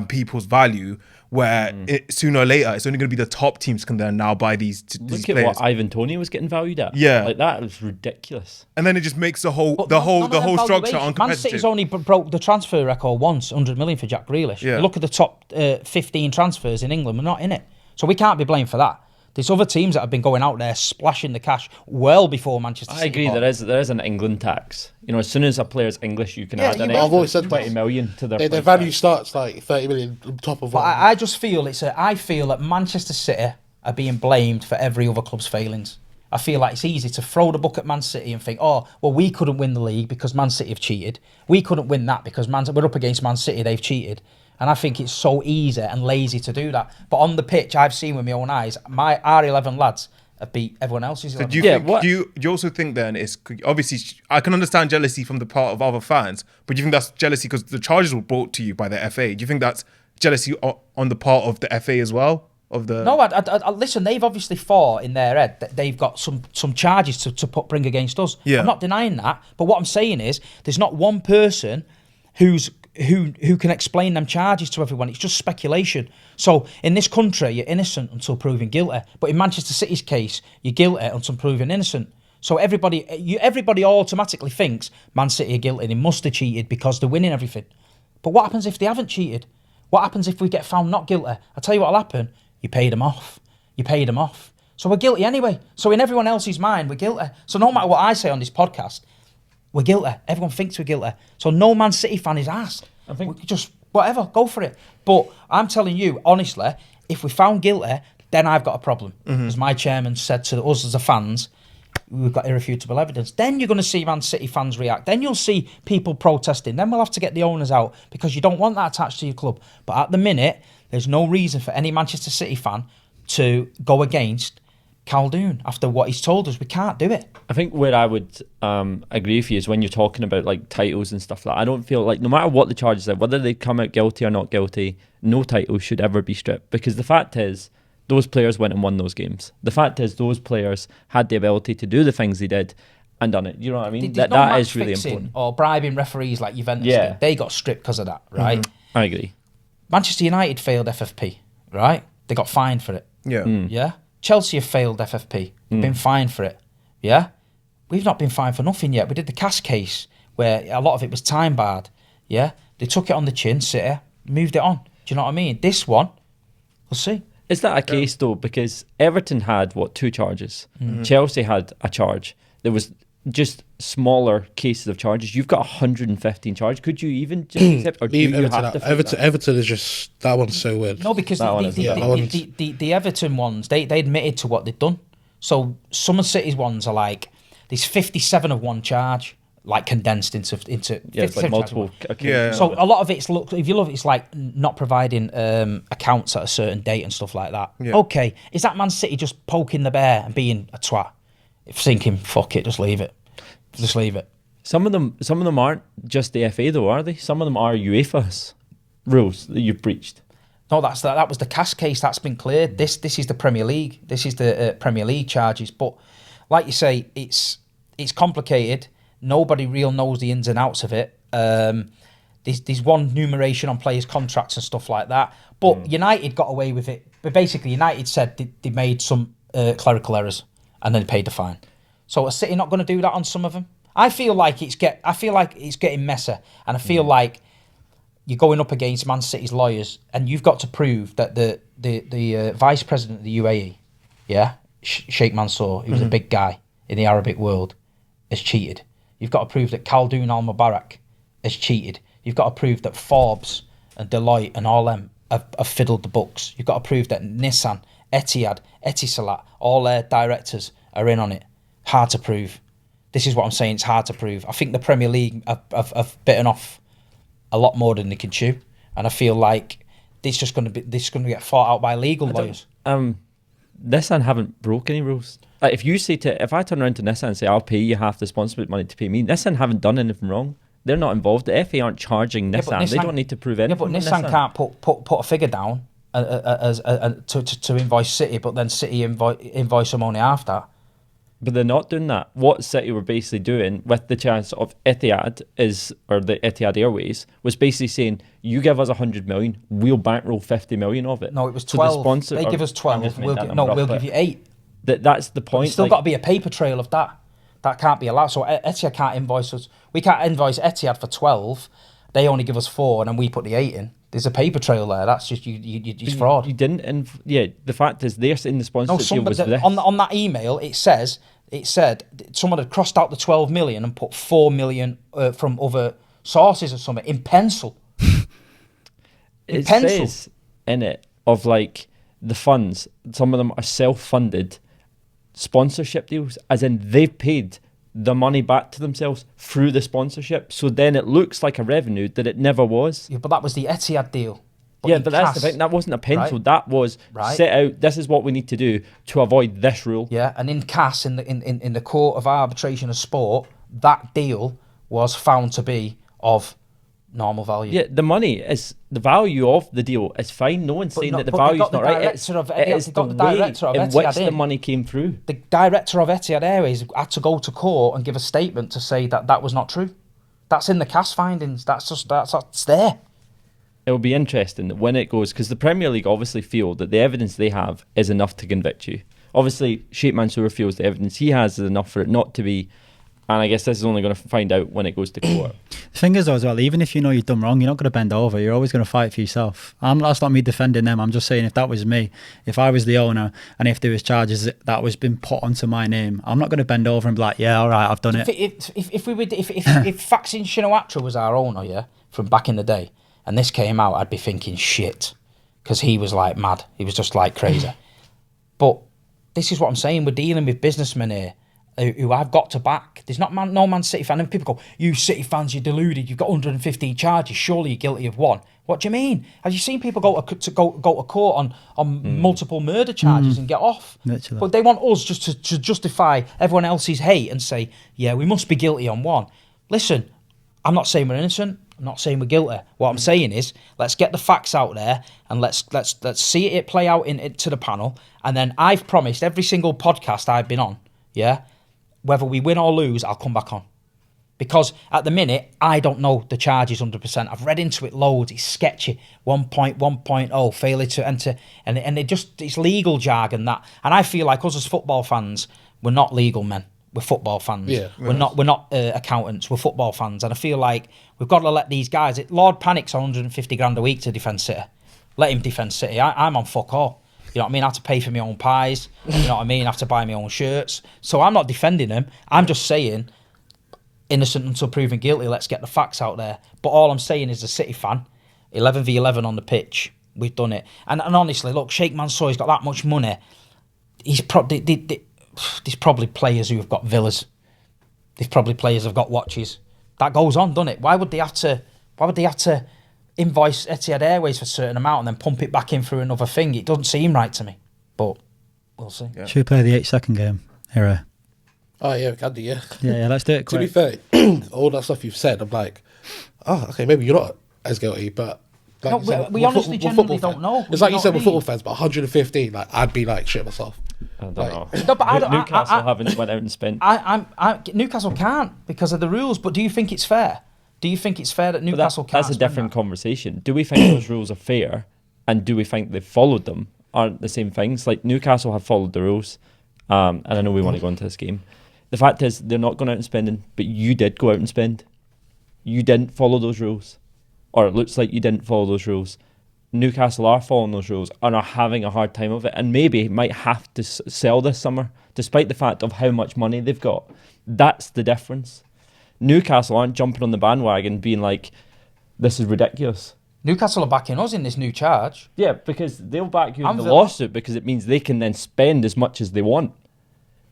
Speaker 4: people's value, where sooner or later it's only going to be the top teams can then now buy these
Speaker 1: Look
Speaker 4: players.
Speaker 1: at what Ivan Toney was getting valued at.
Speaker 4: Yeah.
Speaker 1: Like that was ridiculous.
Speaker 4: And then it just makes the whole structure uncompetitive.
Speaker 2: Man City's only broke the transfer record once, 100 million for Jack Grealish.
Speaker 4: Yeah.
Speaker 2: Look at the top 15 transfers in England, we're not in it. So we can't be blamed for that. There's other teams that have been going out there splashing the cash well before Manchester City.
Speaker 1: I agree. There is an England tax. As soon as a player's English, you can add an
Speaker 3: I've always
Speaker 1: extra
Speaker 3: said
Speaker 1: 20 million to their
Speaker 3: their value starts like 30 million on top of
Speaker 2: But
Speaker 3: what.
Speaker 2: I just feel I feel that Manchester City are being blamed for every other club's failings. I feel like it's easy to throw the book at Man City and think, oh, well, we couldn't win the league because Man City have cheated. We couldn't win that because we're up against Man City, they've cheated. And I think it's so easy and lazy to do that. But on the pitch, I've seen with my own eyes, our 11 lads have beat everyone else's 11.
Speaker 4: Do you also think then it's obviously, I can understand jealousy from the part of other fans, but do you think that's jealousy because the charges were brought to you by the FA? Do you think that's jealousy on the part of the FA as well?
Speaker 2: No, I listen, they've obviously thought in their head that they've got some charges to bring against us.
Speaker 4: Yeah.
Speaker 2: I'm not denying that, but what I'm saying is there's not one person who can explain them charges to everyone. It's just speculation. So in this country, you're innocent until proven guilty. But in Manchester City's case, you're guilty until proven innocent. So everybody automatically thinks Man City are guilty. They must have cheated because they're winning everything. But what happens if they haven't cheated? What happens if we get found not guilty? I'll tell you what'll happen. You paid them off. So we're guilty anyway. So in everyone else's mind, we're guilty. So no matter what I say on this podcast, we're guilty. Everyone thinks we're guilty. So no Man City fan is asked. I think just whatever, go for it. But I'm telling you, honestly, if we found guilty, then I've got a problem. As my chairman said to us as the fans, we've got irrefutable evidence. Then you're going to see Man City fans react. Then you'll see people protesting. Then we'll have to get the owners out because you don't want that attached to your club. But at the minute, there's no reason for any Manchester City fan to go against Khaldoon after what he's told us. We can't do it.
Speaker 1: I think where I would agree with you is when you're talking about like titles and stuff like that. I don't feel like no matter what the charges are, whether they come out guilty or not guilty, no title should ever be stripped, because the fact is those players went and won those games. The fact is those players had the ability to do the things they did and done it. You know what I mean? That is really important.
Speaker 2: Or bribing referees like Juventus did. They got stripped because of that, right?
Speaker 1: Mm-hmm. I agree.
Speaker 2: Manchester United failed FFP, right? They got fined for it.
Speaker 4: Yeah.
Speaker 2: Yeah? Chelsea have failed FFP. They've been fined for it. Yeah? We've not been fined for nothing yet. We did the Cass case where a lot of it was time barred. Yeah? They took it on the chin, City, moved it on. Do you know what I mean? This one, we'll see.
Speaker 1: Is that a case though? Because Everton had, 2 charges? Chelsea had a charge. There was just smaller cases of charges. You've got 115 charges. Could you even just accept, or do you
Speaker 3: Everton
Speaker 1: have
Speaker 3: out.
Speaker 1: to fight that?
Speaker 3: Everton is just, that one's so weird.
Speaker 2: No, because the Everton ones, they admitted to what they'd done. So some of City's ones are like, there's 57 of one charge, like condensed into
Speaker 1: it's like multiple. Okay.
Speaker 4: Yeah.
Speaker 2: So a lot of it's, look, if you love it, it's like not providing accounts at a certain date and stuff like that.
Speaker 4: Yeah.
Speaker 2: Okay, is that Man City just poking the bear and being a twat? Thinking, fuck it, just leave it. Just leave it.
Speaker 1: Some of them aren't just the FA though, are they? Some of them are UEFA's rules that you've breached.
Speaker 2: No, that was the Cass case. That's been cleared. This is the Premier League. This is the Premier League charges. But like you say, it's complicated. Nobody real knows the ins and outs of it. There's one numeration on players' contracts and stuff like that. But United got away with it. But basically, United said they made some clerical errors and then paid the fine. So is City not going to do that on some of them? I feel like it's getting messer, and I feel like you're going up against Man City's lawyers, and you've got to prove that the vice president of the UAE, Sheikh Mansour, who's a big guy in the Arabic world, has cheated. You've got to prove that Khaldoon Al Mubarak has cheated. You've got to prove that Forbes and Deloitte and all them have fiddled the books. You've got to prove that Nissan, Etihad, Etisalat, all their directors are in on it. Hard to prove. This is what I'm saying. It's hard to prove. I think the Premier League have bitten off a lot more than they can chew, and I feel like this is going to get fought out by legal lawyers.
Speaker 1: Nissan haven't broke any rules. Like if I turn around to Nissan and say I'll pay you half the sponsorship money to pay me, Nissan haven't done anything wrong. They're not involved. The FA aren't charging Nissan. They don't need to prove anything.
Speaker 2: Yeah, but Nissan can't put a figure down to invoice City, but then City invoice them only after.
Speaker 1: But they're not doing that. What City were basically doing with the chance of Etihad or the Etihad Airways was basically saying, you give us 100 million, we'll bankroll 50 million of it.
Speaker 2: No, it was
Speaker 1: So
Speaker 2: 12. They give us 12. We'll give you 8.
Speaker 1: That's the point.
Speaker 2: There's still got to be a paper trail of that. That can't be allowed. So Etihad can't invoice us. We can't invoice Etihad for 12. They only give us 4, and then we put the 8 in. There's a paper trail there. That's just it's fraud.
Speaker 1: You didn't. And the fact is, they're in the sponsorship deal was this.
Speaker 2: On that email, it said someone had crossed out the 12 million and put 4 million from other sources or something in pencil.
Speaker 1: It says in it of like the funds. Some of them are self-funded sponsorship deals, as in they've paid the money back to themselves through the sponsorship. So then it looks like a revenue that it never was.
Speaker 2: Yeah, but that was the Etihad deal.
Speaker 1: But that's the thing. That wasn't a pencil. Right? That was set out. This is what we need to do to avoid this rule.
Speaker 2: Yeah, and in CAS, in the Court of Arbitration of Sport, that deal was found to be of normal value.
Speaker 1: Yeah, the money is the value of the deal is fine. No one's saying that the value is not right. It is the way in which the money came through.
Speaker 2: The director of Etihad Airways had to go to court and give a statement to say that was not true. That's in the CAS findings. That's there.
Speaker 1: It'll be interesting that when it goes, because the Premier League obviously feel that the evidence they have is enough to convict you. Obviously, Sheikh Mansour feels the evidence he has is enough for it not to be, and I guess this is only going to find out when it goes to court.
Speaker 5: The thing is, though, as well, even if you know you've done wrong, you're not going to bend over. You're always going to fight for yourself. That's not me defending them. I'm just saying, if that was me, if I was the owner, and if there was charges that was been put onto my name, I'm not going to bend over and be like, yeah, all right, I've done it.
Speaker 2: If Faxin Shinawatra was our owner, yeah, from back in the day, and this came out, I'd be thinking shit, because he was like mad. He was just like crazy. But this is what I'm saying. We're dealing with businessmen here who I've got to back. There's no Man City fan. And people go, you City fans, you're deluded. You've got 115 charges. Surely you're guilty of one. What do you mean? Have you seen people go to court on multiple murder charges and get off?
Speaker 5: Literally.
Speaker 2: But they want us just to justify everyone else's hate and say, yeah, we must be guilty on one. Listen, I'm not saying we're innocent. I'm not saying we're guilty. What I'm saying is, let's get the facts out there and let's see it play out into the panel. And then I've promised every single podcast I've been on, yeah, whether we win or lose, I'll come back on. Because at the minute, I don't know the charges 100%. I've read into it loads. It's sketchy. 1.1.0, failure to enter. And it's legal jargon that. And I feel like us as football fans, we're not legal men. We're football fans. Yeah, we're not accountants. We're football fans, and I feel like we've got to let these guys. Lord Panic's on 150 grand a week to defend City. Let him defend City. I'm on fuck all. You know what I mean? I have to pay for my own pies. You know what I mean? I have to buy my own shirts. So I'm not defending him. I'm just saying, innocent until proven guilty. Let's get the facts out there. But all I'm saying is, a City fan, 11v11 on the pitch. We've done it. And honestly, look, Sheikh Mansour's got that much money. He's probably. There's probably players who have got villas. There's probably players who've got watches. That goes on, doesn't it? Why would they have to invoice Etihad Airways for a certain amount and then pump it back in through another thing? It doesn't seem right to me. But we'll see.
Speaker 5: Yeah. Should we play the 8-second game? Here.
Speaker 3: Oh yeah, we can do, yeah.
Speaker 5: Yeah, let's do it quick.
Speaker 3: To be fair, all that stuff you've said, I'm like, oh, okay, maybe you're not as guilty, but like
Speaker 2: no,
Speaker 3: said,
Speaker 2: we honestly genuinely don't know.
Speaker 3: It's like you said, we're football fans, but 115, like I'd be like shit myself.
Speaker 1: I don't know.
Speaker 2: No, but
Speaker 1: Newcastle haven't went out and spent.
Speaker 2: Newcastle can't because of the rules. But do you think it's fair? Do you think it's fair that Newcastle can't?
Speaker 1: That's a different conversation. Do we think those rules are fair, and do we think they've followed them? Aren't the same things? Like Newcastle have followed the rules, and I know we want to go into this game. The fact is, they're not going out and spending, but you did go out and spend. You didn't follow those rules, or it looks like you didn't follow those rules. Newcastle are following those rules and are having a hard time of it, and maybe might have to sell this summer, despite the fact of how much money they've got. That's the difference. Newcastle aren't jumping on the bandwagon being like, this is ridiculous.
Speaker 2: Newcastle are backing us in this new charge.
Speaker 1: Yeah, because they'll back you in the lawsuit because it means they can then spend as much as they want.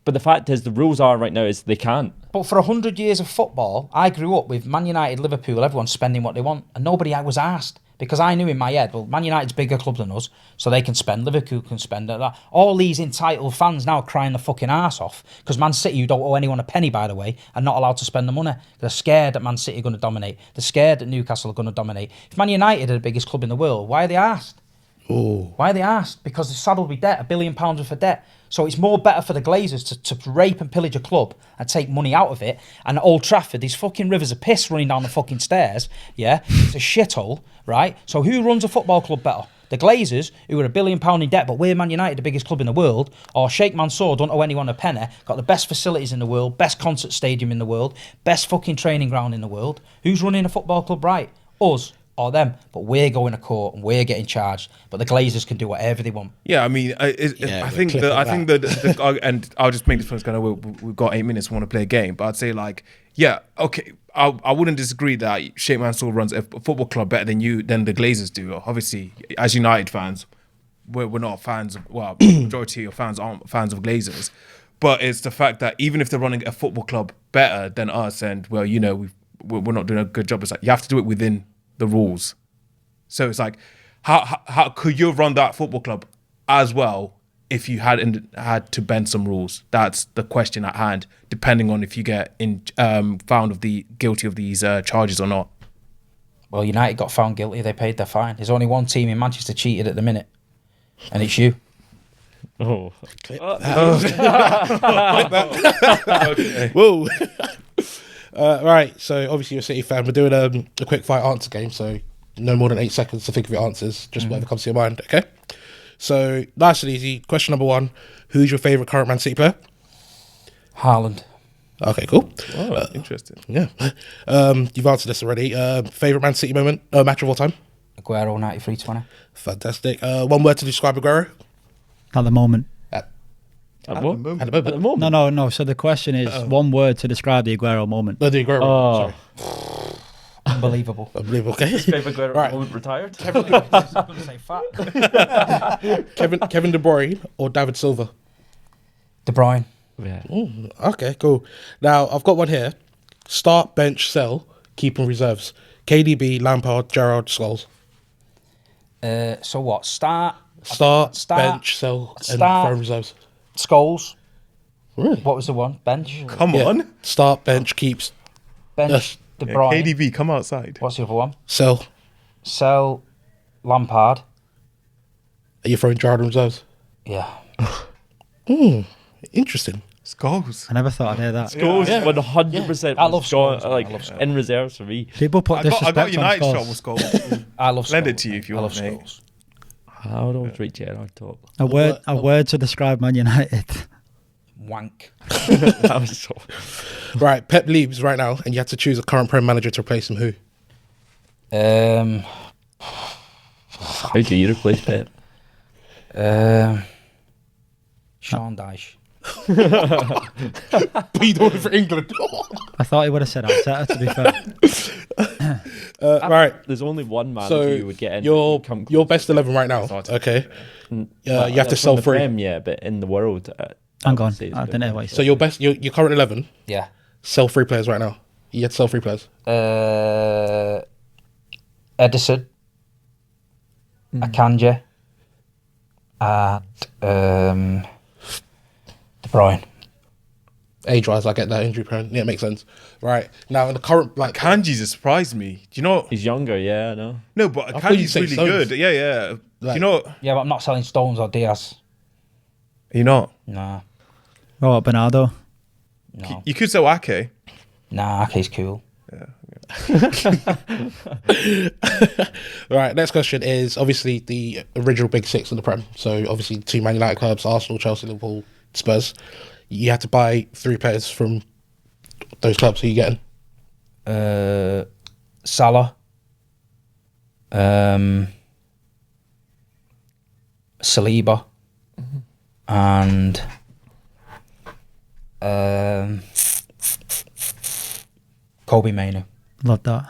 Speaker 1: But the fact is, the rules are right now is they can't.
Speaker 2: But for 100 years of football, I grew up with Man United, Liverpool, everyone spending what they want, and nobody was asked. Because I knew in my head, well, Man United's a bigger club than us, so they can spend, Liverpool can spend. All these entitled fans now crying the fucking arse off, because Man City, who don't owe anyone a penny, by the way, are not allowed to spend the money. They're scared that Man City are going to dominate. They're scared that Newcastle are going to dominate. If Man United are the biggest club in the world, why are they asked?
Speaker 3: Ooh.
Speaker 2: Why are they asked? Because they're saddled with debt, £1 billion worth of debt. So it's more better for the Glazers to rape and pillage a club and take money out of it. And at Old Trafford, these fucking rivers of piss running down the fucking stairs. Yeah, it's a shithole, right? So who runs a football club better? The Glazers, who are £1 billion in debt, but we're Man United, the biggest club in the world, or Sheikh Mansour, don't owe anyone a penny, got the best facilities in the world, best concert stadium in the world, best fucking training ground in the world. Who's running a football club right? Us or them? But we're going to court and we're getting charged. But the Glazers can do whatever they want.
Speaker 4: Yeah, I mean, I think that, and I'll just make this point because we've got 8 minutes. We want to play a game, but I'd say like, yeah, okay. I wouldn't disagree that Sheikh Mansour runs a football club better than the Glazers do. Obviously, as United fans, we're not fans of, well, majority of fans aren't fans of Glazers. But it's the fact that even if they're running a football club better than us, and well, you know, we're not doing a good job. It's like you have to do it within the rules. So it's like, how could you run that football club as well if you hadn't had to bend some rules? That's the question at hand, depending on if you get found of the guilty of these charges or not.
Speaker 2: Well, United got found guilty. They paid their fine. There's only one team in Manchester cheated at the minute, and it's you.
Speaker 1: Oh.
Speaker 3: Okay. Whoa. Right, so obviously you're a City fan. We're doing a quick fire answer game, so no more than 8 seconds to think of your answers, just whatever comes to your mind, okay? So, nice and easy. Question number 1, who's your favourite current Man City player?
Speaker 2: Haaland.
Speaker 3: Okay, cool.
Speaker 4: Oh, interesting.
Speaker 3: Yeah. You've answered this already. Favourite Man City match of all time?
Speaker 2: Aguero, 93-20.
Speaker 3: Fantastic. One word to describe Aguero?
Speaker 5: At the moment.
Speaker 3: At the moment.
Speaker 5: No. So the question is one word to describe the Aguero moment.
Speaker 3: No, the Aguero moment, sorry.
Speaker 2: Unbelievable.
Speaker 3: Okay.
Speaker 1: Favorite Aguero
Speaker 3: Right.
Speaker 1: moment retired?
Speaker 2: I'm going to say fat.
Speaker 3: Kevin De Bruyne or David Silva?
Speaker 2: De Bruyne.
Speaker 1: Yeah.
Speaker 3: Ooh, okay, cool. Now, I've got one here. Start, bench, sell, keep on reserves. KDB, Lampard, Gerrard, Scholes.
Speaker 2: So what? Start,
Speaker 3: bench, sell, and
Speaker 2: start.
Speaker 3: throw reserves.
Speaker 2: Scholes.
Speaker 3: Really?
Speaker 2: What was the one? Bench.
Speaker 4: Come
Speaker 3: Yeah.
Speaker 4: on.
Speaker 3: Start, bench, keeps,
Speaker 2: Bench. De
Speaker 4: Yeah,
Speaker 2: Bruyne.
Speaker 4: KDB, come outside.
Speaker 2: What's the other one?
Speaker 3: sell.
Speaker 2: Sell. Lampard.
Speaker 3: Are you throwing Gerrard in reserves?
Speaker 2: Yeah.
Speaker 3: Interesting.
Speaker 4: Scholes.
Speaker 5: I never thought I'd hear that.
Speaker 1: Goals 100%.
Speaker 2: I love
Speaker 1: gone,
Speaker 2: Scholes, man.
Speaker 1: like
Speaker 2: I love Scholes.
Speaker 1: in reserves for me.
Speaker 5: People put
Speaker 4: I got
Speaker 5: disrespect on
Speaker 4: United shot
Speaker 5: Scholes.
Speaker 4: with Scholes.
Speaker 2: I love
Speaker 4: Lend
Speaker 2: Scholes,
Speaker 4: it to you if you
Speaker 2: I
Speaker 4: want,
Speaker 2: love
Speaker 4: mate.
Speaker 2: Scholes.
Speaker 1: I would always rate Gerrard top.
Speaker 5: A word to describe Man United.
Speaker 2: Wank.
Speaker 1: That was so.
Speaker 3: Right, Pep leaves right now, and you have to choose a current Prem manager to replace him. Who?
Speaker 1: How do you replace Pep?
Speaker 2: Sean Dyche.
Speaker 3: But you don't want it for England.
Speaker 5: I thought he would have said Arteta, to be fair.
Speaker 3: Right.
Speaker 1: There's only one man
Speaker 3: So
Speaker 1: you would get in.
Speaker 3: your best 11 right now. Okay. You have to sell free.
Speaker 1: Yeah, but in the world.
Speaker 5: Hang on.
Speaker 1: would say it's
Speaker 5: I
Speaker 1: a
Speaker 5: didn't
Speaker 1: bit
Speaker 5: know what he
Speaker 3: So
Speaker 5: said.
Speaker 3: your current 11,
Speaker 2: Yeah.
Speaker 3: sell free players right now. You have to sell free players.
Speaker 2: Edison. Akanji. And De Bruyne.
Speaker 3: Age-wise, I get that injury prone. Yeah, it makes sense. Right. Now, in the current... like
Speaker 4: Kanji's has surprised me. Do you know?
Speaker 1: He's younger, yeah, I know.
Speaker 4: No, but
Speaker 3: I thought you'd
Speaker 4: Kanji's
Speaker 3: say
Speaker 4: really
Speaker 3: Stones.
Speaker 4: good. Yeah. Do
Speaker 3: Like-
Speaker 4: you know?
Speaker 2: Yeah, but I'm not selling Stones or Diaz.
Speaker 4: You're not.
Speaker 2: Nah.
Speaker 5: What about Bernardo?
Speaker 2: No.
Speaker 4: You could sell Ake.
Speaker 2: Nah, Ake's cool.
Speaker 3: Right, next question is obviously the original Big Six in the Prem. So obviously 2 Man United clubs, Arsenal, Chelsea, Liverpool, Spurs. You have to buy 3 players from those clubs. Who you getting?
Speaker 2: Salah. Saliba. And Kobe Mainoo.
Speaker 5: Love that.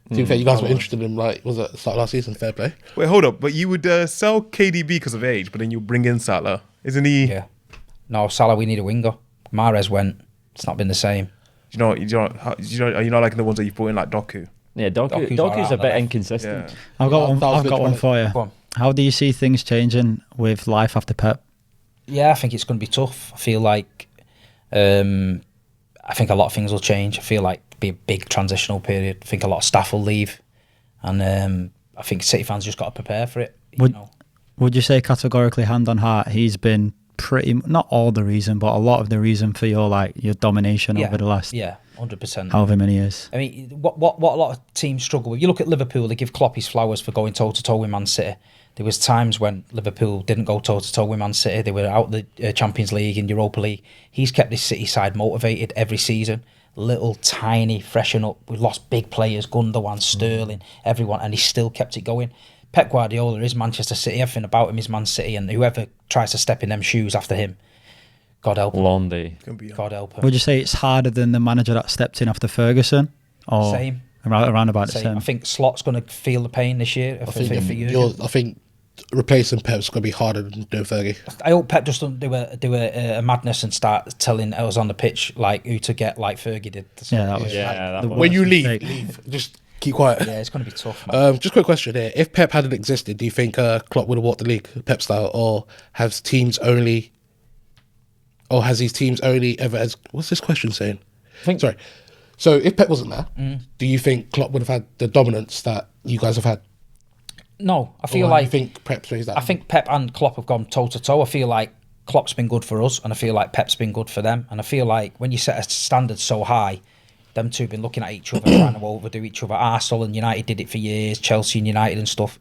Speaker 3: To be fair, you guys were interested in like was it the start of last season? Fair play.
Speaker 4: Wait, hold up. But you would sell KDB because of age, but then you bring in Salah. Isn't he?
Speaker 2: Yeah. No, Salah, we need a winger. Mahrez went. It's not been the same.
Speaker 4: You know, are you not liking the ones that you put in like Doku?
Speaker 1: Yeah,
Speaker 2: Doku's
Speaker 1: Doku's
Speaker 2: alright
Speaker 1: a
Speaker 2: on the
Speaker 1: bit
Speaker 2: left.
Speaker 1: inconsistent.
Speaker 4: Yeah.
Speaker 5: I've got
Speaker 3: That was
Speaker 5: I've
Speaker 3: good
Speaker 5: got one
Speaker 3: to
Speaker 5: for you.
Speaker 2: Go on.
Speaker 5: How do you see things changing with life after Pep?
Speaker 2: Yeah, I think it's going to be tough. I feel like, I think a lot of things will change. I feel like it'll be a big transitional period. I think a lot of staff will leave, and I think City fans just got to prepare for it. You
Speaker 5: Would-
Speaker 2: know?
Speaker 5: Would you say categorically, hand on heart, he's been pretty not all the reason, but a lot of the reason for your domination over the last
Speaker 2: 100%.
Speaker 5: however many years?
Speaker 2: I mean, what a lot of teams struggle with. You look at Liverpool; they give Klopp his flowers for going toe to toe with Man City. There was times when Liverpool didn't go toe to toe with Man City. They were out the Champions League and Europa League. He's kept this City side motivated every season. Little tiny freshen up. We lost big players: Gundogan, Sterling, everyone, and he still kept it going. Pep Guardiola is Manchester City. Everything about him is Man City, and whoever tries to step in them shoes after him, God help him.
Speaker 1: Long day.
Speaker 2: God help him.
Speaker 5: Would you say it's harder than the manager that stepped in after Ferguson? Or
Speaker 2: Same.
Speaker 5: Around about the
Speaker 2: Same.
Speaker 5: same?
Speaker 2: I think Slot's going to feel the pain this year.
Speaker 3: I
Speaker 2: for
Speaker 3: think
Speaker 2: Jurgen.
Speaker 3: I think replacing Pep's gonna be harder than doing Fergie.
Speaker 2: I hope Pep just doesn't do a madness and start telling us on the pitch like who to get like Fergie did.
Speaker 5: Yeah, that was
Speaker 1: Yeah,
Speaker 5: the
Speaker 1: that
Speaker 3: When you
Speaker 5: worst
Speaker 3: leave,
Speaker 5: mistake.
Speaker 3: just keep quiet.
Speaker 2: Yeah, it's going to be tough, man.
Speaker 3: Just a quick question here: if Pep hadn't existed, do you think Klopp would have walked the league Pep style, or has his teams only ever? As what's this question saying? Sorry. So if Pep wasn't there, do you think Klopp would have had the dominance that you guys have had?
Speaker 2: No, I feel
Speaker 3: Or
Speaker 2: like
Speaker 3: you think Pep plays that?
Speaker 2: I think Pep and Klopp have gone toe to toe. I feel like Klopp's been good for us, and I feel like Pep's been good for them. And I feel like when you set a standard so high, them two have been looking at each other, trying to overdo each other. Arsenal and United did it for years, Chelsea and United and stuff.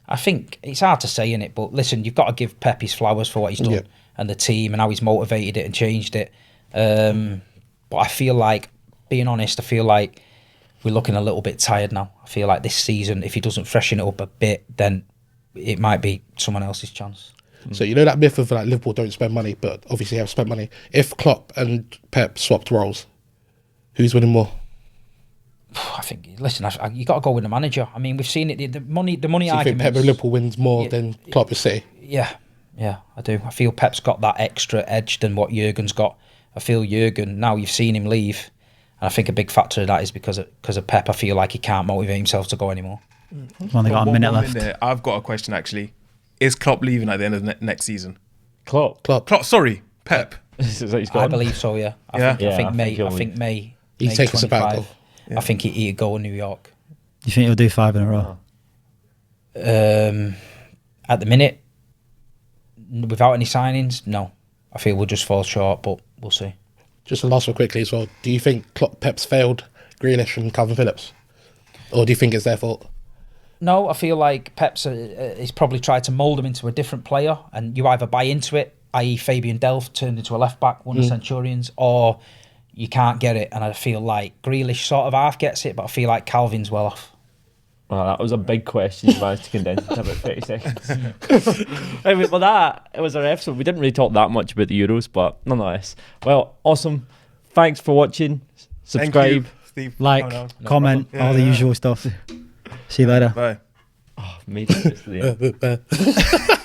Speaker 2: I think it's hard to say in it, but listen, you've got to give Pep his flowers for what he's done
Speaker 3: Yeah.
Speaker 2: and the team and how he's motivated it and changed it. But I feel like, being honest, I feel like we're looking a little bit tired now. I feel like this season, if he doesn't freshen it up a bit, then it might be someone else's chance.
Speaker 3: So you know that myth of like Liverpool don't spend money, but obviously have spent money. If Klopp and Pep swapped roles, who's winning more?
Speaker 2: I think, listen, you got to go with the manager. I mean, we've seen it. The money
Speaker 3: Do you think
Speaker 2: arguments.
Speaker 3: Pep with Liverpool wins more
Speaker 2: Yeah.
Speaker 3: than Klopp with City?
Speaker 2: Yeah, I do. I feel Pep's got that extra edge than what Jurgen's got. I feel Jurgen, now you've seen him leave, and I think a big factor of that is because of Pep. I feel like he can't motivate himself to go anymore.
Speaker 5: We've only got a minute left.
Speaker 4: I've got a question actually. Is Klopp leaving at the end of next season?
Speaker 1: Klopp.
Speaker 4: Sorry, Pep.
Speaker 2: I believe so. Yeah. I think May.
Speaker 3: He's taking a sabbatical.
Speaker 2: I think he'd go in New York.
Speaker 5: You think he'll do 5 in a row?
Speaker 2: At the minute, without any signings, no. I feel we'll just fall short, but we'll see.
Speaker 3: Just the last one quickly as well. Do you think Pep's failed Grealish and Calvin Phillips? Or do you think it's their fault?
Speaker 2: No, I feel like Pep's he's probably tried to mould him into a different player, and you either buy into it, i.e. Fabian Delph turned into a left-back, one of the Centurions, or you can't get it. And I feel like Grealish sort of half gets it, but I feel like Calvin's well off.
Speaker 1: Well, that was a big question. You managed to condense it to about 30 seconds. Anyway, well, it was our episode. We didn't really talk that much about the Euros, but nonetheless. Well, awesome. Thanks for watching. Subscribe.
Speaker 4: Steve.
Speaker 5: Like, comment, all the usual stuff. See you later.
Speaker 4: Bye.
Speaker 1: Oh, made it.